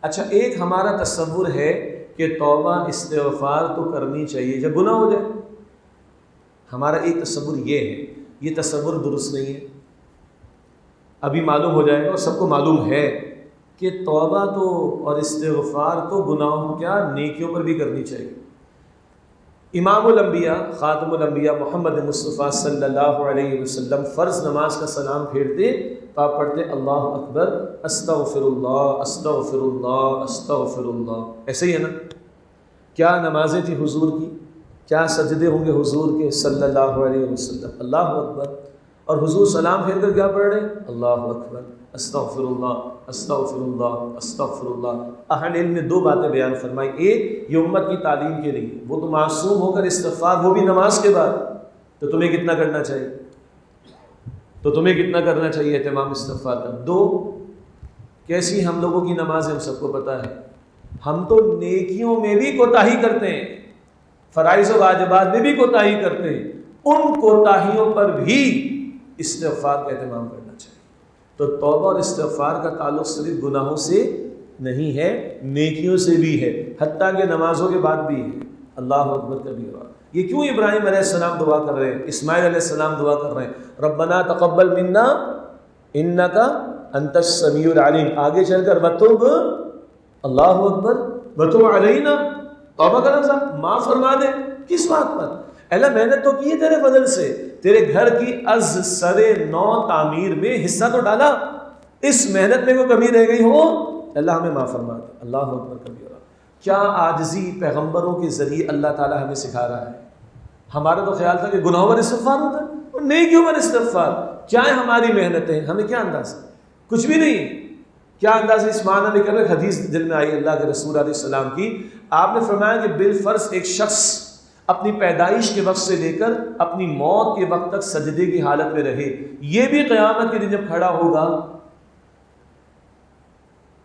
اچھا، ایک ہمارا تصور ہے کہ توبہ استغفار تو کرنی چاہیے جب گناہ ہو جائے. ہمارا ایک تصور یہ ہے، یہ تصور درست نہیں ہے. ابھی معلوم ہو جائے گا، اور سب کو معلوم ہے کہ توبہ تو اور استغفار تو گناہوں کیا نیکیوں پر بھی کرنی چاہیے. امام الانبیاء خاتم الانبیاء محمد مصطفیٰ صلی اللہ علیہ وسلم فرض نماز کا سلام پھیرتے تو آپ پڑھتے اللہ اکبر استغفر اللہ استغفر اللہ استغفر اللہ. ایسے ہی ہے نا؟ کیا نمازیں تھی حضور کی، کیا سجدے ہوں گے حضور کے صلی اللہ علیہ وسلم. اللہ اکبر، اور حضور سلام پھیر کر کیا پڑھ رہے ہیں؟ اللہ اکبر استغفر اللہ استغفر اللہ استغفر اللہ. اہل علم نے دو باتیں بیان فرمائی. ایک، یہ امت کی تعلیم کے لیے، وہ تو معصوم ہو کر استغفار، وہ بھی نماز کے بعد، تو تمہیں کتنا کرنا چاہیے، تو تمہیں کتنا کرنا چاہیے اہتمام استغفار کا. دو، کیسی ہم لوگوں کی نماز ہے، ہم سب کو پتہ ہے. ہم تو نیکیوں میں بھی کوتاہی کرتے ہیں، فرائض و واجبات میں بھی کوتاہی کرتے ہیں. ان کوتاہیوں پر بھی استغفار کا اہتمام کرنا چاہیے. تو توبہ اور استغفار کا تعلق صرف گناہوں سے نہیں ہے، نیکیوں سے بھی ہے، حتیٰ کہ نمازوں کے بعد بھی ہے. اللہ اکبر کبیرہ. یہ کیوں ابراہیم علیہ السلام دعا کر رہے ہیں، اسماعیل علیہ السلام دعا کر رہے ہیں ربنا تقبل منا انک انت السمیع العلیم. آگے چل کر وتوب، اللہ اکبر، وتوب علینا، توبہ کا لفظ معاف فرما دے. کس بات پر؟ اللہ محنت تو کی ہے تیرے فضل سے، تیرے گھر کی از سر نو تعمیر میں حصہ تو ڈالا، اس محنت میں کوئی کمی رہ گئی ہو اللہ ہمیں معاف فرما دے. اللہ اکبر کبیرہ. کیا عاجزی پیغمبروں کے ذریعے اللہ تعالی ہمیں سکھا رہا ہے. ہمارا تو خیال تھا کہ گناہوں پر استغفار ہوتا ہے اور نیکیوں پر استغفار. کیا ہے ہماری محنتیں، ہمیں کیا اندازہ، کچھ بھی نہیں. کیا اندازہ اس معنی میں کر رہے، حدیث دل میں آئی اللہ کے رسول علیہ السلام کی. آپ نے فرمایا کہ بالفرض ایک شخص اپنی پیدائش کے وقت سے لے کر اپنی موت کے وقت تک سجدے کی حالت میں رہے، یہ بھی قیامت کے دن جب کھڑا ہوگا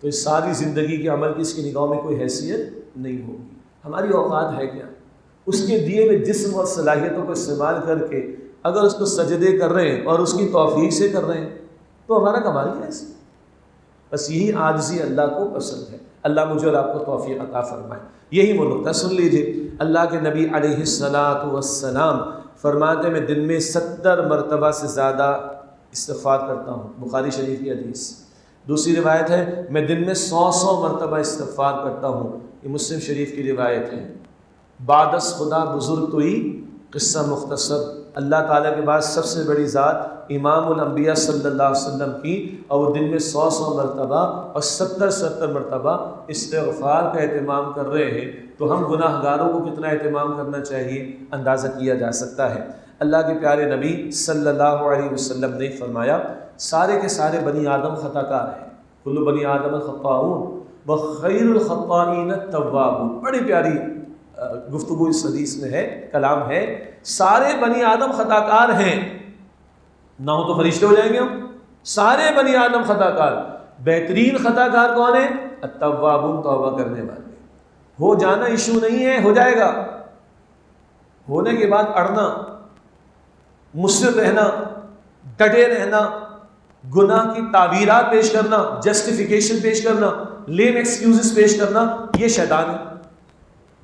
تو اس ساری زندگی کے عمل کی اس کی نگاہوں میں کوئی حیثیت نہیں ہوگی. ہماری اوقات ہے کیا؟ اس کے دیے ہوئے جسم اور صلاحیتوں کو استعمال کر کے اگر اس کو سجدے کر رہے ہیں اور اس کی توفیق سے کر رہے ہیں تو ہمارا کمال کیا ہے اس میں؟ بس یہی عاجزی اللہ کو پسند ہے. اللہ مجھے اور آپ کو توفیق عطا فرمائے. یہی وہ نقطہ سن لیجئے. اللہ کے نبی علیہ السلام فرماتے میں دن میں 70 مرتبہ سے زیادہ استغفار کرتا ہوں. بخاری شریف کی حدیث. دوسری روایت ہے میں دن میں 100 مرتبہ استغفار کرتا ہوں. یہ مسلم شریف کی روایت ہے. بعد از خدا بزرگ توئی قصہ مختصر. اللہ تعالیٰ کے بعد سب سے بڑی ذات امام الانبیاء صلی اللہ علیہ وسلم کی، اور وہ دن میں 100 مرتبہ اور 70 مرتبہ استغفار کا اہتمام کر رہے ہیں. تو ہم گناہ گاروں کو کتنا اہتمام کرنا چاہیے اندازہ کیا جا سکتا ہے. اللہ کے پیارے نبی صلی اللہ علیہ وسلم نے فرمایا سارے کے سارے بنی آدم خطا کار ہیں. کل بنی آدم خطاؤون وخیر الخطائین التوابون. بڑی پیاری گفتگو اس حدیث میں ہے، کلام ہے. سارے بنی آدم خطا کار ہیں، نہ ہو تو فرشتے ہو جائیں گے ہم. سارے بنی آدم خطا کار. بہترین خطا کار کون ہے؟ التوابون، توبہ کرنے والے. ہو جانا ایشو نہیں ہے، ہو جائے گا. ہونے کے بعد اڑنا، مصر رہنا، ڈٹے رہنا، گناہ کی تعبیرات پیش کرنا، جسٹیفیکیشن پیش کرنا، لیم ایکسکیوزز پیش کرنا، یہ شیطان ہے.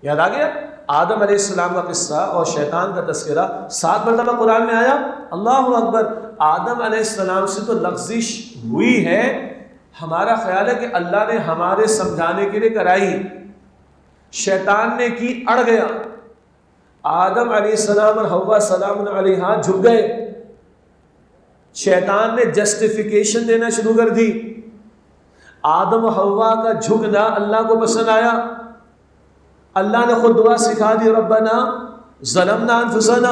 یاد آ گیا آدم علیہ السلام کا قصہ اور شیطان کا تذکرہ 7 مرتبہ قرآن میں آیا. اللہ اکبر. آدم علیہ السلام سے تو لغزش ہوئی ہے. ہمارا خیال ہے کہ اللہ نے ہمارے سمجھانے کے لیے کرائی، شیطان نے کی، اڑ گیا. آدم علیہ السلام اور حوا سلام علیہ جھک گئے. شیطان نے جسٹیفیکیشن دینا شروع کر دی. آدم و حوا کا جھکنا اللہ کو پسند آیا. اللہ نے خود دعا سکھا دی ربنا ظلمنا انفسنا.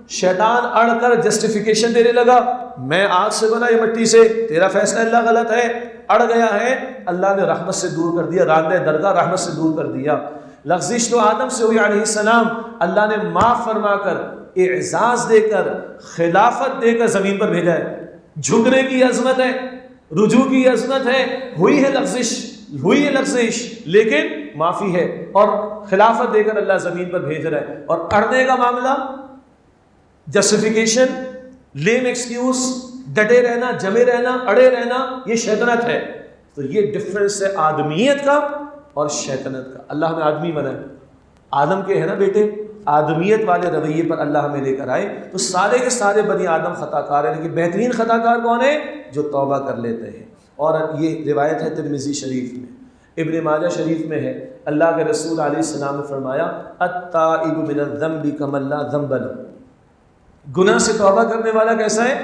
شیطان اڑ کر جسٹیفیکیشن دینے لگا، میں آگ سے بنا یہ مٹی سے، تیرا فیصلہ اللہ غلط ہے. اڑ گیا ہے، اللہ نے رحمت سے دور کر دیا، راندہ درگاہ رحمت سے دور کر دیا. لغزش تو آدم سے ہوئی علیہ السلام، اللہ نے معاف فرما کر، اعزاز دے کر، خلافت دے کر زمین پر بھیجا ہے. جھکنے کی عظمت ہے، رجوع کی عظمت ہے. ہوئی ہے لغزش لیکن معافی ہے، اور خلافت دے کر اللہ زمین پر بھیج رہا ہے. اور اڑنے کا معاملہ، جسٹیفیکیشن، لیم ایکسکیوز، ڈٹے رہنا، جمے رہنا، اڑے رہنا، یہ شیطنت ہے. تو یہ ڈفرینس ہے آدمیت کا اور شیطنت کا. اللہ ہمیں آدمی بنائے, آدم کے ہے نا بیٹے, آدمیت والے رویے پر اللہ ہمیں لے کر آئے. تو سارے کے سارے بنی آدم خطا کار ہیں, لیکن بہترین خطا کار کون ہے؟ جو توبہ کر لیتے ہیں. اور یہ روایت ہے ترمذی شریف میں, ابن ماجہ شریف میں ہے, اللہ کے رسول علیہ السلام نے فرمایا التائب من الذنب کمن لا ذنب له. گناہ سے توبہ کرنے والا کیسا ہے؟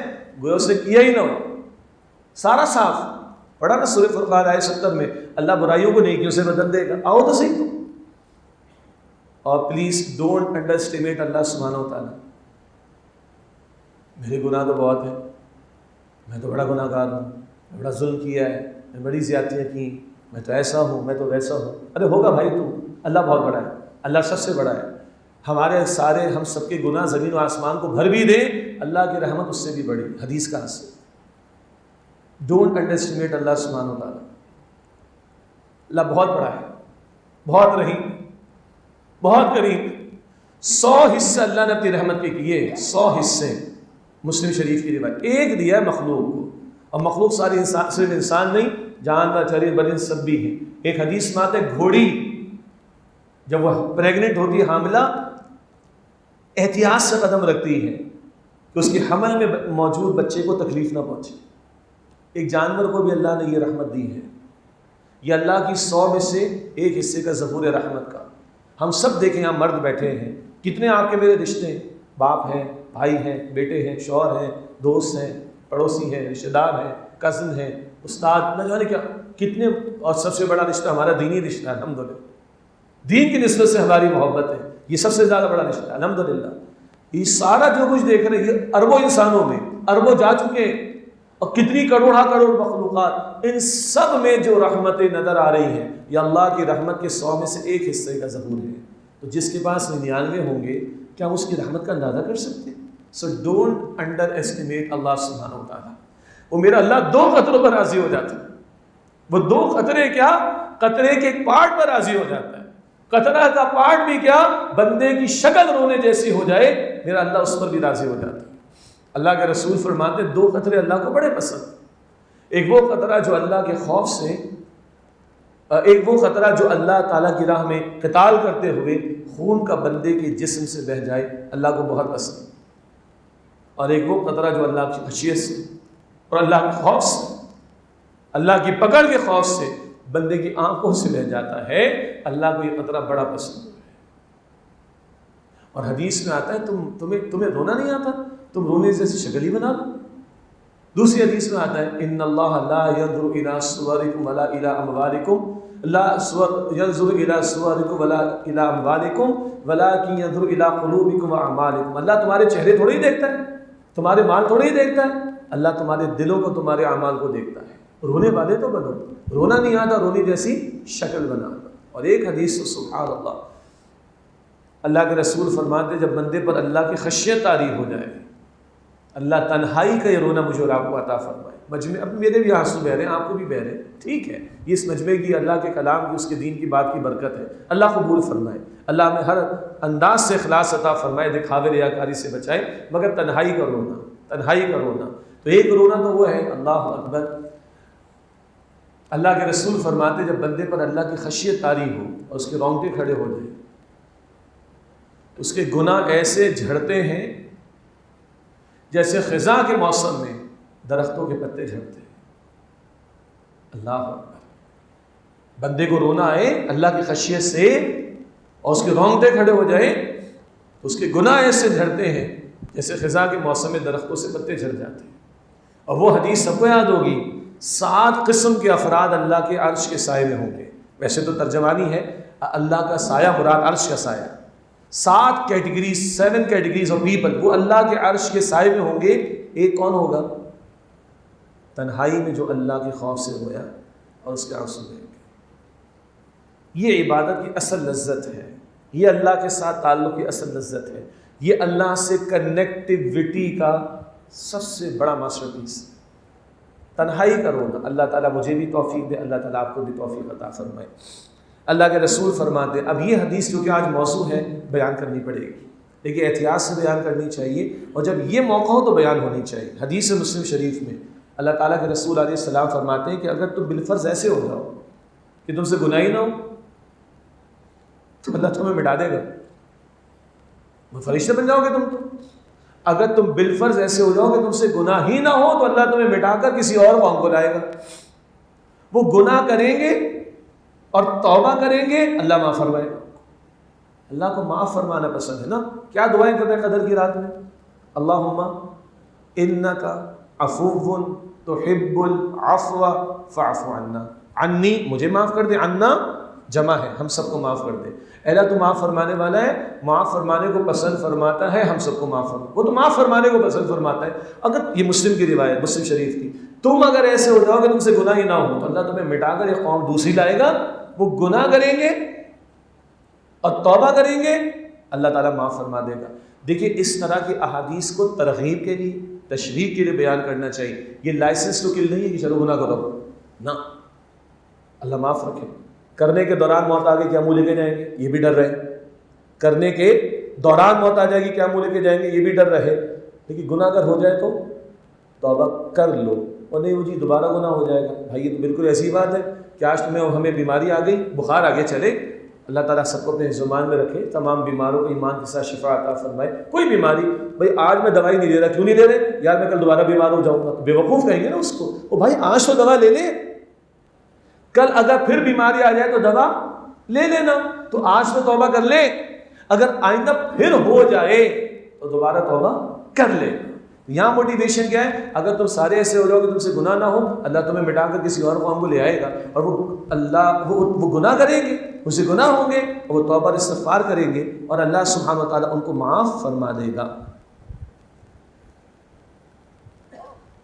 گویا اس نے کیا ہی نہ ہو, سارا صاف. پڑھا نا سورہ فرقان آیت 70 میں, اللہ برائیوں کو نیکیوں سے بدل دے گا. آؤ تو صحیح. تو اور پلیز ڈونٹ انڈر اسٹیمیٹ اللہ سبحانہ و تعالیٰ. میرے گناہ تو بہت ہیں, میں تو بڑا گناہ گار ہوں, میں بڑا ظلم کیا ہے, میں بڑی زیادتیاں کی, میں تو ایسا ہوں, میں تو ویسا ہوں. ارے ہوگا بھائی تو, اللہ بہت بڑا ہے, اللہ سب سے بڑا ہے. ہمارے سارے ہم سب کے گناہ زمین و آسمان کو بھر بھی دیں, اللہ کی رحمت اس سے بھی بڑی. حدیث کا حصہ. ڈونٹ انڈر اسٹیمیٹ اللہ سبحانہ و تعالیٰ. اللہ بہت بڑا ہے, بہت رحیم, بہت کریم. 100 حصے اللہ نے اپنی رحمت کے کیے, 100 حصے. مسلم شریف کی روایت. ایک دیا ہے مخلوق کو, اور مخلوق ساری انسان, صرف انسان نہیں, جانور چرند پرند سب بھی ہیں. ایک حدیث میں آتا ہے گھوڑی جب وہ پریگننٹ ہوتی ہے, حاملہ, احتیاط سے قدم رکھتی ہے کہ اس کے حمل میں موجود بچے کو تکلیف نہ پہنچے. ایک جانور کو بھی اللہ نے یہ رحمت دی ہے. یہ اللہ کی 100 میں سے ایک حصے کا ظہور رحمت کا. ہم سب دیکھیں یہاں مرد بیٹھے ہیں, کتنے آپ کے میرے رشتے ہیں, باپ ہیں, بھائی ہیں, بیٹے ہیں, شوہر ہیں, دوست ہیں, پڑوسی ہیں, رشتہ دار ہیں, کزن ہیں, استاد, نہ جانے کیا کتنے. اور سب سے بڑا رشتہ ہمارا دینی رشتہ ہے, الحمدللہ. دین کی نسبت سے ہماری محبت ہے, یہ سب سے زیادہ بڑا رشتہ ہے, الحمدللہ. یہ سارا جو کچھ دیکھ رہے ہیں, یہ اربوں انسانوں میں, اربوں جا چکے ہیں, اور کتنی کروڑا کروڑ مخلوقات, ان سب میں جو رحمتیں نظر آ رہی ہیں, یہ اللہ کی رحمت کے 100 میں سے ایک حصے کا ظہور ہے. تو جس کے پاس 99 ہوں گے, کیا اس کی رحمت کا اندازہ کر سکتے ہیں؟ سو ڈونٹ انڈر ایسٹیمیٹ اللہ سبحانہ و تعالیٰ. وہ میرا اللہ 2 قطروں پر راضی ہو جاتا ہے. وہ 2 قطرے کیا, قطرے کے ایک پارٹ پر راضی ہو جاتا ہے. قطرہ کا پارٹ بھی کیا, بندے کی شکل رونے جیسی ہو جائے, میرا اللہ اس پر بھی راضی ہو جاتا ہے. اللہ کے رسول فرماتے 2 قطرے اللہ کو بڑے پسند. ایک وہ قطرہ جو اللہ کے خوف سے, ایک وہ قطرہ جو اللہ تعالیٰ کی راہ میں قتال کرتے ہوئے خون کا بندے کے جسم سے بہہ جائے, اللہ کو بہت پسند. اور ایک وہ قطرہ جو اللہ کی خشیت سے اور اللہ کے خوف سے, اللہ کی پکڑ کے خوف سے بندے کی آنکھوں سے بہ جاتا ہے, اللہ کو یہ قطرہ بڑا پسند ہے. اور حدیث میں آتا ہے تمہیں رونا نہیں آتا, تم رونے جیسی شکل ہی بنا لو. دوسری حدیث میں آتا ہے ان اللہ لا ينظر الى صورکم ولا الى اموالکم, لا ينظر الى صورکم ولا الى اموالکم ولكن ينظر الى قلوبکم واعمالکم. اللہ تمہارے چہرے تھوڑی دیکھتا ہے, تمہارے مال تھوڑی دیکھتا ہے, اللہ تمہارے دلوں کو, تمہارے اعمال کو دیکھتا ہے. رونے والے تو بنو, رونا نہیں آتا رونی جیسی شکل بنا. اور ایک حدیث سبحان اللہ, اللہ کے رسول فرماتے جب بندے پر اللہ کی خشیت طاری ہو جائے, اللہ تنہائی کا یہ رونا مجھے اور آپ کو عطا فرمائے. مجمع, اب میرے بھی آنسو بہ رہے ہیں, آپ کو بھی بہ رہے ہیں, ٹھیک ہے, یہ اس مجمع کی اللہ کے کلام کی, اس کے دین کی بات کی برکت ہے. اللہ قبول فرمائے, اللہ ہمیں ہر انداز سے اخلاص عطا فرمائے, دکھاوے ریاکاری سے بچائے. مگر تنہائی کا رونا, تنہائی کا رونا, تو ایک رونا تو وہ ہے اللہ اکبر. اللہ کے رسول فرماتے جب بندے پر اللہ کی خشیت طاری ہو اور اس کے رونگٹے کھڑے ہو جائیں, اس کے گناہ ایسے جھڑتے ہیں جیسے خزاں کے موسم میں درختوں کے پتے جھڑتے ہیں. اللہ اکبر. بندے کو رونا آئے اللہ کی خشیت سے اور اس کے رونگٹے کھڑے ہو جائیں, اس کے گناہ ایسے جھڑتے ہیں جیسے خزاں کے موسم میں درختوں سے پتے جھڑ جاتے ہیں. اور وہ حدیث سب کو یاد ہوگی, 7 قسم کے افراد اللہ کے عرش کے سائے میں ہوں گے. ویسے تو ترجمانی ہے اللہ کا سایہ مراد عرش کا سایہ. 7 کیٹیگریز, 7 کیٹیگریز آف پیپل, وہ اللہ کے عرش کے سائے میں ہوں گے. ایک کون ہوگا؟ تنہائی میں جو اللہ کے خوف سے رویا اور اس کے آنسو بہے. یہ عبادت کی اصل لذت ہے, یہ اللہ کے ساتھ تعلق کی اصل لذت ہے, یہ اللہ سے کنیکٹیوٹی کا سب سے بڑا ماسٹر پیس ہے. تنہائی کا رونا. اللہ تعالیٰ مجھے بھی توفیق دے, اللہ تعالیٰ آپ کو بھی توفیق عطا فرمائے. اللہ کے رسول فرماتے, اب یہ حدیث جو کہ آج موضوع ہے بیان کرنی پڑے گی, لیکن احتیاط سے بیان کرنی چاہیے, اور جب یہ موقع ہو تو بیان ہونی چاہیے. حدیث مسلم شریف میں اللہ تعالیٰ کے رسول علیہ السلام فرماتے ہیں کہ اگر تم بالفرض ایسے ہو جاؤ کہ تم سے گناہ ہی نہ ہو تو اللہ تمہیں مٹا دے گا، وہ فرشتے بن جاؤ گے تم تو۔ اگر تم بالفرض ایسے ہو جاؤ کہ تم سے گناہ ہی نہ ہو تو اللہ تمہیں مٹا کر کسی اور قوم کو لائے گا۔ وہ گناہ کریں گے اور توبہ کریں گے، اللہ معاف فرمائے گا۔ اللہ کو معاف فرمانا پسند ہے نا۔ کیا دعائیں کرتے ہیں قدر کی رات میں؟ اللہم انکا عفو تحب العفو فاعف عنا، عنی مجھے معاف کر دے، عنا جمع ہے ہم سب کو معاف کر دے۔ اللہ تو معاف فرمانے والا ہے، معاف فرمانے کو پسند فرماتا ہے، ہم سب کو معاف فرما، وہ تو معاف فرمانے کو پسند فرماتا ہے۔ اگر یہ مسلم کی روایت، مسلم شریف کی، تم اگر ایسے ہو جاؤ کہ تم سے گناہ ہی نہ ہو تو اللہ تمہیں مٹا کر ایک قوم دوسری لائے گا، وہ گناہ کریں گے اور توبہ کریں گے، اللہ تعالیٰ معاف فرما دے گا۔ دیکھیے اس طرح کی احادیث کو ترغیب کے لیے، تشریح کے لیے بیان کرنا چاہیے۔ یہ لائسنس ٹو کل نہیں ہے کہ چلو گناہ کرو، نہ، اللہ معاف رکھے۔ کرنے کے دوران موت آگے کیا منہ لے کے جائیں گے یہ بھی ڈر رہے، کرنے کے دوران موت آ جائے گی کیا منہ لے کے جائیں گے یہ بھی ڈر رہے۔ لیکن گناہ اگر ہو جائے تو توبہ کر لو، اور نہیں وہ جی دوبارہ گناہ ہو جائے گا، بھائی یہ تو بالکل ایسی بات ہے کہ آج ہمیں بیماری آ گئی، بخار آگے چلے، اللہ تعالیٰ سب کو اپنے زمان میں رکھے، تمام بیماروں کو ایمان کے ساتھ شفا عطا فرمائے۔ کوئی بیماری، بھائی آج میں دوائی نہیں لے رہا، کیوں نہیں لے رہے؟ یار میں کل دوبارہ بیمار ہو جاؤں گا، بے وقوف کہیں گے نا اس کو، وہ بھائی آج تو دوا لے لے، کل اگر پھر بیماری آ جائے تو دوا لے لینا، تو آج تو توبہ کر لے، اگر آئندہ پھر ہو جائے تو دوبارہ توبہ کر لے۔ یہاں موٹیویشن کیا ہے؟ اگر تم سارے ایسے ہو جاؤ کہ تم سے گناہ نہ ہو، اللہ تمہیں مٹا کر کسی اور قوم کو لے آئے گا، اور وہ گناہ کریں گے، اسے گناہ ہوں گے، اور وہ توبہ استغفار کریں گے، اور اللہ سبحانہ و تعالیٰ ان کو معاف فرما دے گا۔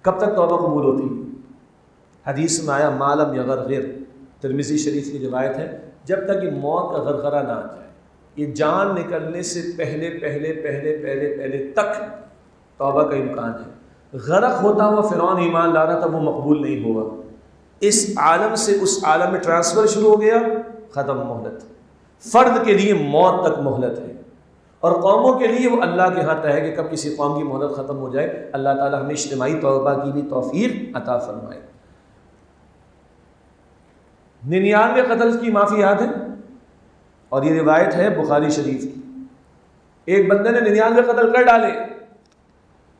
کب تک توبہ قبول ہوتی؟ حدیث میں آیا ما لم یغرغر، ترمذی شریف کی روایت ہے، جب تک یہ موت کا غرغرہ نہ آ جائے، یہ جان نکلنے سے پہلے پہلے پہلے پہلے پہلے تک توبہ کا امکان ہے۔ غرق ہوتا ہوا فرعون ایمان لا رہا تھا، وہ مقبول نہیں ہوا، اس عالم سے اس عالم میں ٹرانسفر شروع ہو گیا، ختم مہلت۔ فرد کے لیے موت تک مہلت ہے، اور قوموں کے لیے وہ اللہ کے ہاں ہے کہ کب کسی قوم کی مہلت ختم ہو جائے۔ اللہ تعالیٰ ہمیں اجتماعی توبہ کی بھی توفیق عطا فرمائے۔ 99 قتل کی معافی یاد ہے، اور یہ روایت ہے بخاری شریف کی۔ ایک بندے نے 99 قتل کر ڈالے،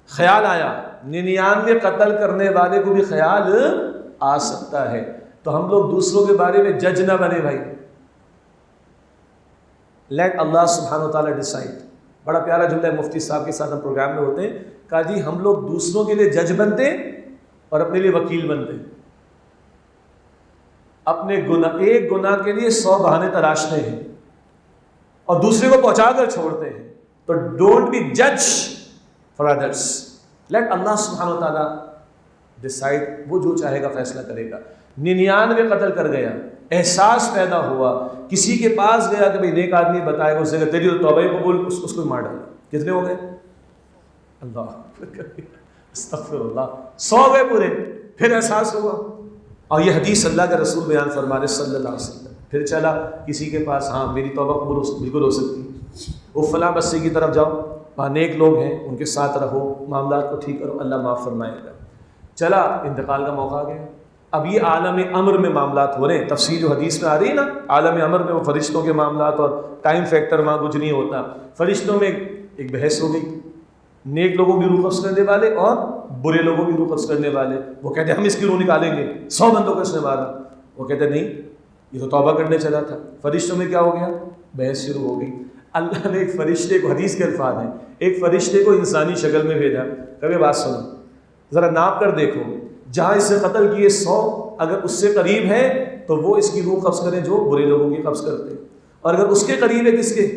خیال آیا 99 قتل کرنے والے کو بھی خیال آ سکتا ہے، تو ہم لوگ دوسروں کے بارے میں جج نہ بنے بھائی، لیٹ اللہ سبحانہ و تعالیٰ ڈیسائڈ۔ بڑا پیارا جملہ ہے، مفتی صاحب کے ساتھ ہم پروگرام میں ہوتے ہیں، کہا جی ہم لوگ دوسروں کے لیے جج بنتے اور اپنے لیے وکیل بنتے، اپنے ایک گناہ کے لیے 100 بہانے تراشتے ہیں اور دوسرے کو پہنچا کر چھوڑتے ہیں۔ تو ڈونٹ بی جج فار ادرس، لیٹ اللہ سبحانہ و تعالیٰ ڈیسائڈ، وہ جو چاہے گا فیصلہ کرے گا۔ 99 قتل کر گیا، احساس پیدا ہوا، کسی کے پاس گیا کہ بھئی نیک آدمی بتائے گا، اسے کہ تیری تو توبہ قبول، اس کو مار ڈالا۔ کتنے ہو گئے؟ اللہ استغفر اللہ، 100 گئے پورے۔ پھر احساس ہوا، اور یہ حدیث اللہ کے رسول بیان فرما رہے صلی اللہ علیہ وسلم۔ پھر چلا کسی کے پاس، ہاں میری توبہ قبول بالکل ہو سکتی ہے، وہ فلاں بستی کی طرف جاؤ، وہاں نیک لوگ ہیں، ان کے ساتھ رہو، معاملات کو ٹھیک کرو، اللہ معاف فرمائے گا۔ چلا انتقال کا موقع آ گیا، اب یہ عالم امر میں معاملات ہو رہے ہیں، تفصیل جو حدیث میں آ رہی ہے نا، عالم امر میں وہ فرشتوں کے معاملات، اور ٹائم فیکٹر وہاں کچھ نہیں ہوتا۔ فرشتوں میں ایک بحث ہو گئی، نیک لوگوں کی روح قبض کرنے والے اور برے لوگوں کی روح قبض کرنے والے۔ وہ کہتے ہیں ہم اس کی روح نکالیں گے، 100 بندوں کو اس نے مارا، وہ کہتے ہیں نہیں یہ تو توبہ کرنے چلا تھا۔ فرشتوں میں کیا ہو گیا؟ بحث شروع ہو گئی۔ اللہ نے ایک فرشتے کو، حدیث کے الفاظ ہیں، ایک فرشتے کو انسانی شکل میں بھیجا، کبھی بات سنو ذرا ناپ کر دیکھو، جہاں اس سے قتل کیے 100 اگر اس سے قریب ہے تو وہ اس کی روح قبض کریں جو برے لوگوں کی قبض کرتے، اور اگر اس کے قریب ہے کس کے،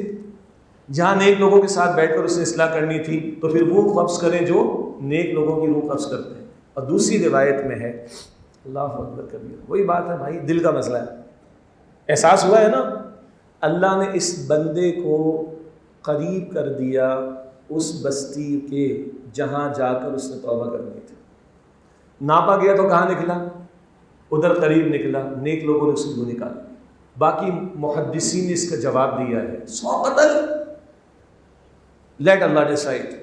جہاں نیک لوگوں کے ساتھ بیٹھ کر اس نے اصلاح کرنی تھی، تو پھر وہ قبض کریں جو نیک لوگوں کی روح قبض کرتے ہیں۔ اور دوسری روایت میں ہے، اللہ اکبر کبیر، وہی بات ہے بھائی، دل کا مسئلہ ہے، احساس ہوا ہے نا، اللہ نے اس بندے کو قریب کر دیا اس بستی کے جہاں جا کر اس نے توبہ کرنی تھی۔ ناپا گیا تو کہاں نکلا؟ ادھر قریب نکلا، نیک لوگوں نے اس کو نکالا۔ باقی محدثین نے اس کا جواب دیا ہے 100 قتل، لیٹ اللہ ڈیسائڈ،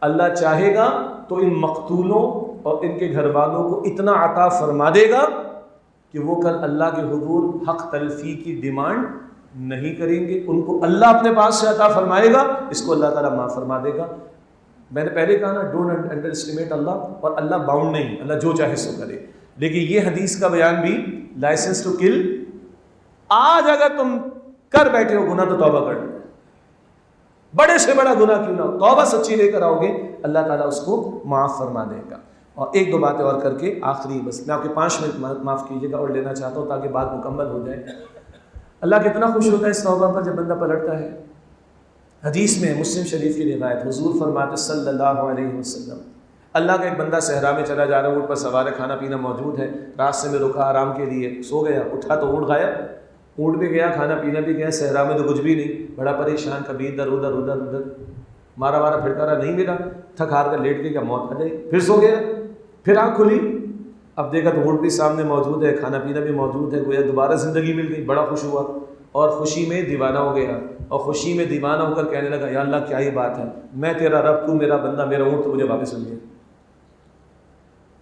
اللہ چاہے گا تو ان مقتولوں اور ان کے گھر والوں کو اتنا عطا فرما دے گا کہ وہ کل اللہ کے حضور حق تلفی کی ڈیمانڈ نہیں کریں گے. ان کو اللہ اپنے پاس سے عطا فرمائے گا, اس کو اللہ تعالیٰ معاف فرما دے گا. میں نے پہلے کہا نا, ڈونٹ انڈر اسٹیمیٹ اللہ, اور اللہ باؤنڈ نہیں, اللہ جو چاہے سو کرے. لیکن یہ حدیث کا بیان بھی لائسنس ٹو کل, آج اگر تم کر بیٹھے ہو گناہ تو توبہ کر لو, بڑے سے بڑا گناہ کیوں نہ ہو, توبہ سچی لے کر آؤ گے, اللہ تعالیٰ اس کو معاف فرما دے گا. اور ایک دو باتیں اور کر کے آخری, بس میں آپ کے 5 منٹ معاف کیجیے گا اور لینا چاہتا ہوں تاکہ بات مکمل ہو جائے. اللہ کتنا خوش ہوتا ہے اس توبہ پر جب بندہ پلٹتا ہے. حدیث میں مسلم شریف کی روایت, حضور فرماتے صلی اللہ علیہ وسلم, اللہ کا ایک بندہ صحرا میں چلا جا رہا ہے, اونٹ پر سوار ہے, کھانا پینا موجود ہے, راستے میں رکا آرام کے لیے, سو گیا, اٹھا تو اونٹ غائب, اونٹ بھی گیا, کھانا پینا بھی گیا, صحرا میں تو کچھ بھی نہیں, بڑا پریشان, کبھی ادھر ادھر مارا پھرکا رہا, نہیں ملا, تھک ہار کر لیٹ گیا, موت آ گئی, پھر سو گیا, پھر آنکھ کھلی, اب دیکھا تو اونٹ بھی سامنے موجود ہے, کھانا پینا بھی موجود ہے, گویا دوبارہ زندگی مل گئی, بڑا خوش ہوا اور خوشی میں دیوانہ ہو گیا, اور خوشی میں دیوانہ ہو کر کہنے لگا, یا اللہ کیا ہی بات ہے, میں تیرا رب, تو میرا بندہ, میرا اونٹ تو مجھے واپس مل گیا.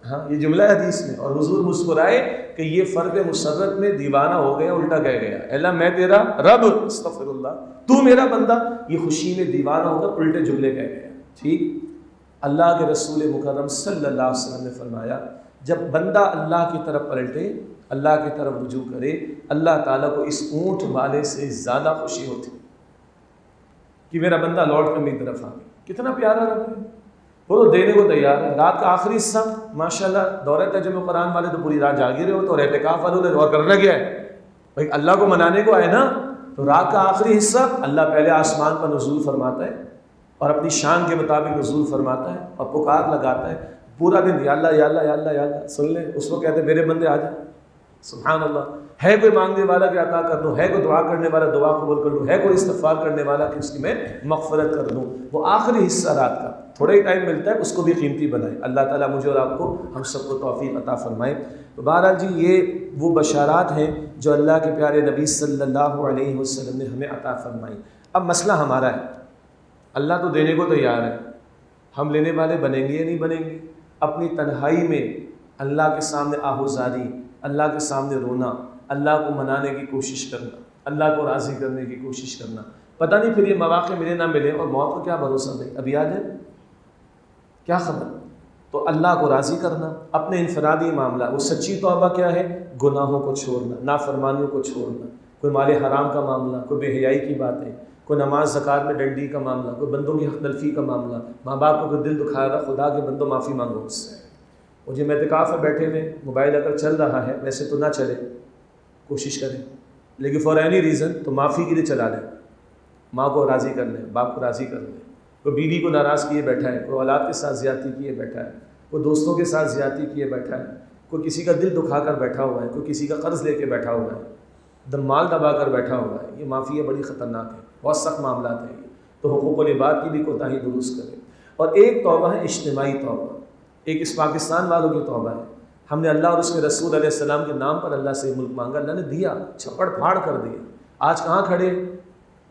ہاں یہ جملہ ہے حدیث میں, اور حضور مسکرائے کہ یہ فرد مسرت میں دیوانہ ہو گیا, الٹا کہہ گیا, اللہ میں تیرا رب, استغفر اللہ, تو میرا بندہ, یہ خوشی میں دیوانہ ہو کر الٹے جملے کہہ گیا. ٹھیک, اللہ کے رسول مکرم صلی اللہ علیہ وسلم نے فرمایا, جب بندہ اللہ کی طرف پلٹے, اللہ کی طرف رجوع کرے, اللہ تعالیٰ کو اس اونٹ والے سے زیادہ خوشی ہوتی کہ میرا بندہ لوٹ کر میری طرف آ گیا. کتنا پیارا رب ہے, وہ تو دینے کو تیار ہے. رات کا آخری حصہ ماشاءاللہ, دورہ ترجمہ قرآن والے تو پوری رات جاگے رہے ہو, تو اعتکاف والوں نے اور کرنا کیا ہے بھائی, اللہ کو منانے کو آئے نا, تو رات کا آخری حصہ اللہ پہلے آسمان پر نزول فرماتا ہے اور اپنی شان کے مطابق نزول فرماتا ہے اور پکار لگاتا ہے, پورا دن یا اللہ یا اللہ یا اللہ یا اللہ. سن لیں, اس کو کہتے ہیں میرے بندے آ جائیں, سبحان اللہ, ہے کوئی مانگنے والا کہ عطا کر دوں, ہے کوئی دعا کرنے والا دعا قبول کر لوں, ہے کوئی استغفار کرنے والا کہ اس کی میں مغفرت کر دوں. وہ آخری حصہ رات کا تھوڑا ہی ٹائم ملتا ہے, اس کو بھی قیمتی بنائے. اللہ تعالیٰ مجھے اور آپ کو, ہم سب کو توفیق عطا فرمائے. تو بہرحال جی, یہ وہ بشارات ہیں جو اللہ کے پیارے نبی صلی اللہ علیہ وسلم نے ہمیں عطا فرمائی. اب مسئلہ ہمارا ہے, اللہ تو دینے کو تیار ہے, ہم لینے والے بنیں گے یا نہیں بنیں گے. اپنی تنہائی میں اللہ کے سامنے آہوزاری, اللہ کے سامنے رونا, اللہ کو منانے کی کوشش کرنا, اللہ کو راضی کرنے کی کوشش کرنا. پتہ نہیں پھر یہ مواقع ملے نہ ملے, اور موت کو کیا بھروسہ بھائی, ابھی آ جائے, کیا خبر. تو اللہ کو راضی کرنا, اپنے انفرادی معاملہ, وہ سچی توبہ کیا ہے, گناہوں کو چھوڑنا, نافرمانیوں کو چھوڑنا, کوئی مال حرام کا معاملہ, کوئی بے حیائی کی باتیں, کوئی نماز زکوٰۃ میں ڈنڈی کا معاملہ, کوئی بندوں کی حق تلفی کا معاملہ, ماں باپ کو کوئی دل دکھایا تھا, خدا کے بندوں معافی مانگو اس سے. اور جب اعتکاف میں بیٹھے میں موبائل اگر چل رہا ہے, ویسے تو نہ چلے, کوشش کریں, لیکن فار اینی ریزن تو معافی کے لیے چلا لیں. ماں کو راضی کر لیں, باپ کو راضی کر لیں. کوئی بیوی کو ناراض کیے بیٹھا ہے, کوئی اولاد کے ساتھ زیادتی کیے بیٹھا ہے, کوئی دوستوں کے ساتھ زیادتی کیے بیٹھا ہے, کوئی کسی کا دل دکھا کر بیٹھا ہوا ہے, کوئی کسی کا قرض لے کے بیٹھا ہوا ہے, مال دبا کر بیٹھا ہوا ہے. یہ معافی بڑی خطرناک ہے, بہت سخت معاملات ہیں یہ. تو حقوق العباد کی بھی کوتاہی درست کریں. اور ایک توبہ ہے اجتماعی توبہ, ایک اس پاکستان والوں کی توبہ ہے. ہم نے اللہ اور اس کے رسول علیہ السلام کے نام پر اللہ سے ملک مانگا, اللہ نے دیا, چھپڑ پھاڑ کر دیا. آج کہاں کھڑے,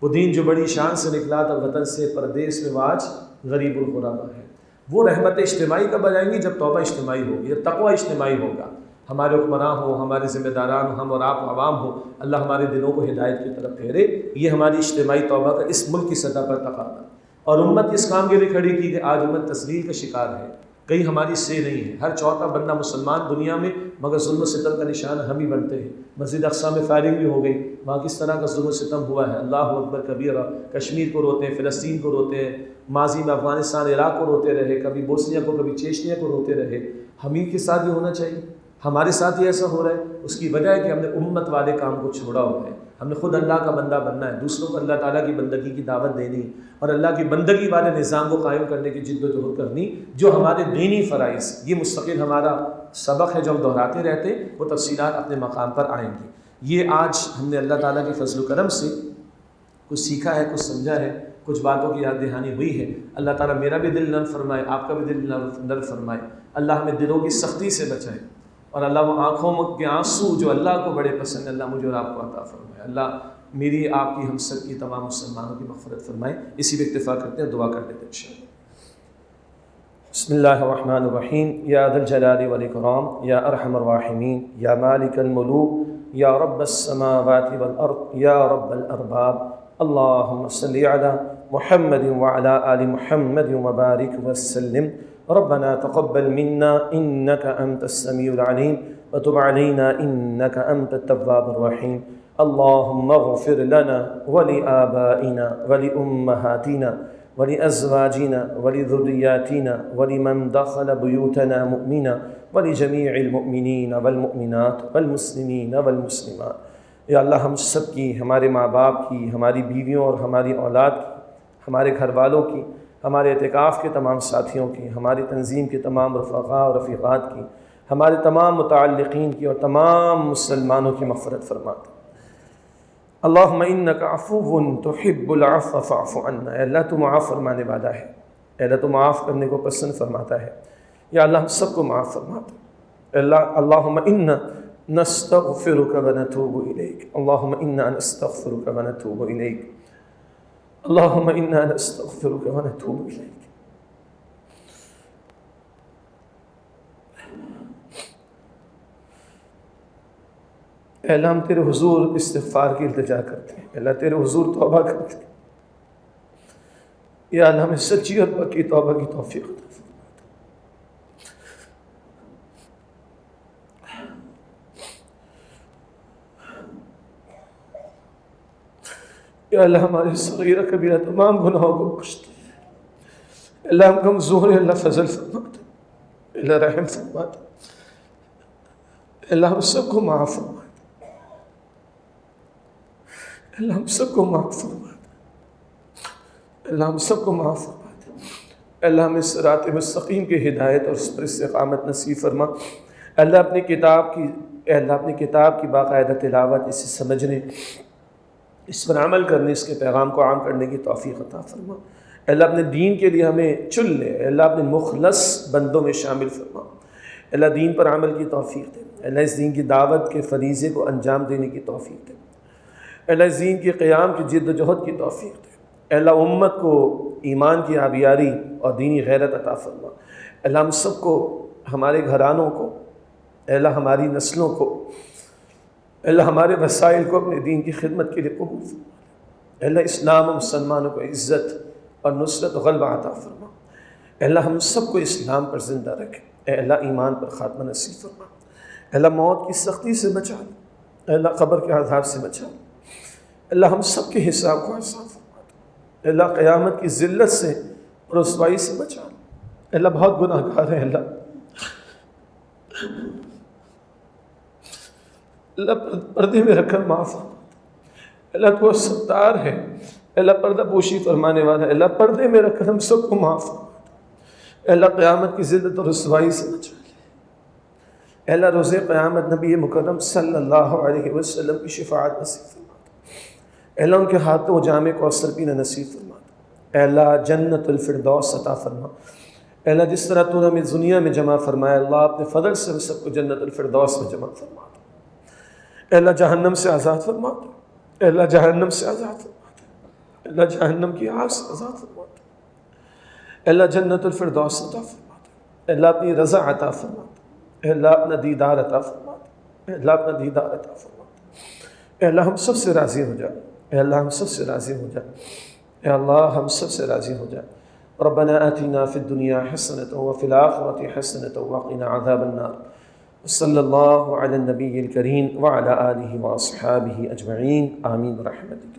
وہ دین جو بڑی شان سے نکلا تھا وطن سے پردیس میں, وہ آج غریب الغربا ہے. وہ رحمت اجتماعی کب آ جائیں گی, جب توبہ اجتماعی ہوگی, جب تقوی اجتماعی ہوگا. ہمارے حکمراں ہوں, ہمارے ذمہ داران ہوں, ہم اور آپ عوام ہوں, اللہ ہمارے دلوں کو ہدایت کی طرف پھیرے. یہ ہماری اجتماعی توبہ کا اس ملک کی سطح پر تقاضا. اور امت اس کام کے لیے کھڑی کی کہ آج امت تذلیل کا شکار ہے, کہیں ہماری سے نہیں ہے. ہر چوتھا بندہ مسلمان دنیا میں, مگر ظلم و ستم کا نشان ہم ہی بنتے ہیں. مسجد اقصی میں فائرنگ بھی ہو گئی, وہاں کس طرح کا ظلم و ستم ہوا ہے, اللہ اکبر کبیرہ. کشمیر کو روتے ہیں, فلسطین کو روتے ہیں, ماضی میں افغانستان عراق کو روتے رہے, کبھی بوسنیا کو, کبھی چیچنیا کو روتے رہے. ہم ہی کے ساتھ یہ ہونا چاہیے, ہمارے ساتھ ہی ایسا ہو رہا ہے. اس کی وجہ ہے کہ ہم نے امت والے کام کو چھوڑا ہوا ہے. ہم نے خود اللہ کا بندہ بننا ہے, دوسروں کو اللہ تعالیٰ کی بندگی کی دعوت دینی, اور اللہ کی بندگی والے نظام کو قائم کرنے کی جد و جہد کرنی, جو ہمارے دینی فرائض. یہ مستقل ہمارا سبق ہے جو ہم دہراتے رہتے, وہ تفصیلات اپنے مقام پر آئیں گی. یہ آج ہم نے اللہ تعالیٰ کے فضل و کرم سے کچھ سیکھا ہے, کچھ سمجھا ہے, کچھ باتوں کی یاد دہانی ہوئی ہے. اللہ تعالیٰ میرا بھی دل نرم فرمائے, آپ کا بھی دل نرم فرمائے. اللہ ہمیں دلوں کی سختی سے بچائے, اور اللہ وہ آنکھوں کے آنسو جو اللہ کو بڑے پسند ہے, اللہ مجھے اور آپ کو عطا فرمائے. اللہ میری, آپ کی, ہم سب کی, تمام مسلمانوں کی مغفرت فرمائے. اسی پہ اکتفا کرتے ہیں, دعا کر لیتے ہیں انشاءاللہ. بسم اللہ الرحمن الرحیم یا ذا الجلال والاکرام یا ارحم الراحمین یا مالک الملوک یا رب السماوات والارض یا رب الارباب اللہم صلی علی محمد وعلی آل محمد وبارک وسلم ربنا تقبل منا انک انت السمیع العلیم وتب علینا انک انت التواب الرحیم اللہم اغفر لنا ولآبائنا ولأمہاتنا ولأزواجنا ولذرياتنا ولمن دخل بيوتنا مؤمنا ولجميع المؤمنين والمؤمنات والمسلمين والمسلمات۔ یا اللہ ہم سب کی، ہمارے ماں باپ کی، ہماری بیویوں اور ہماری اولاد کی، ہمارے گھر والوں کی، ہمارے اعتکاف کے تمام ساتھیوں کی، ہماری تنظیم کے تمام رفقاء اور رفیقات کی، ہمارے تمام متعلقین کی اور تمام مسلمانوں کی مغفرت فرماتے۔ اللہم انک عفو تحب العفو فاعف عنا۔ اے اللہ تو معاف فرمانے والا ہے، اے اللہ تو معاف کرنے کو پسند فرماتا ہے، یا اللہ ہم سب کو معاف فرماتا ہے۔ اللہم انا نستغفرک ونتوب الیک، اللہم انا نستغفرک ونتوب الیک، اللہم انا نستغفرک ونتوب الیک۔ اے اللہ ہم تیرے حضور استغفار کی التجا کرتے ہیں، اے اللہ تیرے حضور توبہ کرتے ہیں، یا اللہ ہمیں سچی اور پکی توبہ کی توفیق عطا فرما۔ یا اللہ ہمارے صغیرہ کبیرہ تمام گناہوں کو بخش دے، اللہ ہم کمزور ہیں، اللہ فضل فرماتا، اللہ رحم فرماتا، اللہ ہم سب کو معاف فرماتا، اللہ ہم سب کو معاف فرما دے، اللہ ہم سب کو معاف فرما دے، اللہ ہمیں صراط مستقیم کی ہدایت اور اس پر استقامت نصیب فرما۔ اللہ اپنی کتاب کی باقاعدہ تلاوت، اسے سمجھنے، اس پر عمل کرنے، اس کے پیغام کو عام کرنے کی توفیق عطا فرما۔ اللہ اپنے دین کے لیے ہمیں چن لے، اللہ اپنے مخلص بندوں میں شامل فرما۔ اللہ دین پر عمل کی توفیق دے، اللہ اس دین کی دعوت کے فریضے کو انجام دینے کی توفیق دے، اللہ اس دین کے قیام کی جد و جہد کی توفیق دے، اللہ امت کو ایمان کی آبیاری اور دینی غیرت عطا فرما۔ اللہ ہم سب کو، ہمارے گھرانوں کو، اللہ ہماری نسلوں کو، اللہ ہمارے وسائل کو اپنے دین کی خدمت کے لیے قبول فرما۔ اللہ اسلام و مسلمانوں کو عزت اور نصرت و غلبہ عطا فرما۔ اللہ ہم سب کو اسلام پر زندہ رکھے، اے اللہ ایمان پر خاتمہ نصیب فرما۔ اللہ موت کی سختی سے بچا لے، اللہ قبر کے عذاب سے بچا لے، اللہ ہم سب کے حساب کو آسان فرما دے، اللہ قیامت کی ذلت سے اور رسوائی سے بچا لے۔ اللہ بہت گناہ گار ہیں، اللہ پردے میں رکھ کر معاف فرما دے، اللہ تو ستار ہے، اللہ پردہ پوشی فرمانے والا ہے، اللہ پردے میں رکھ کر ہم سب کو معاف فرما دے، اللہ قیامت کی ذلت اور رسوائی سے بچا لے۔ اے اللہ روز قیامت نبی مکرم صلی اللہ علیہ وسلم کی شفاعت نصیب فرما دے، اے اللہ ان کے ہاتھوں جامع کوثر پینا نصیب فرما دے، اے اللہ جنت الفردوس عطا فرما۔ اے اللہ جس طرح تو نے ہمیں دنیا میں جمع فرمایا، اللہ اپنے فضل سے ہم سب کو جنت الفردوس میں جمع فرما دے۔ اے اللہ جہنم سے آزاد فرما دے، اے اللہ جہنم سے آزاد فرما دے، اے اللہ جہنم کی آگ سے آزاد فرما دے، اے اللہ جنت الفردوس عطا فرما دے، اے اللہ اپنی رضا عطا فرما دے، اے اللہ اپنا دیدار عطا فرما دے، اے اللہ اپنا دیدار عطا فرما دے، اے اللہ ہم سب سے راضی ہو جا، اے اللہ ہم سب سے راضی ہو جا، اے اللہ ہم سب سے راضی ہو جا۔ ربنا آتنا فی الدنیا حسنۃ وفی الآخرۃ حسنۃ وقنا عذاب النار۔ صلی اللہ علی النبی الکریم وعلی آلہ واصحابہ اجمعین، آمین برحمتک۔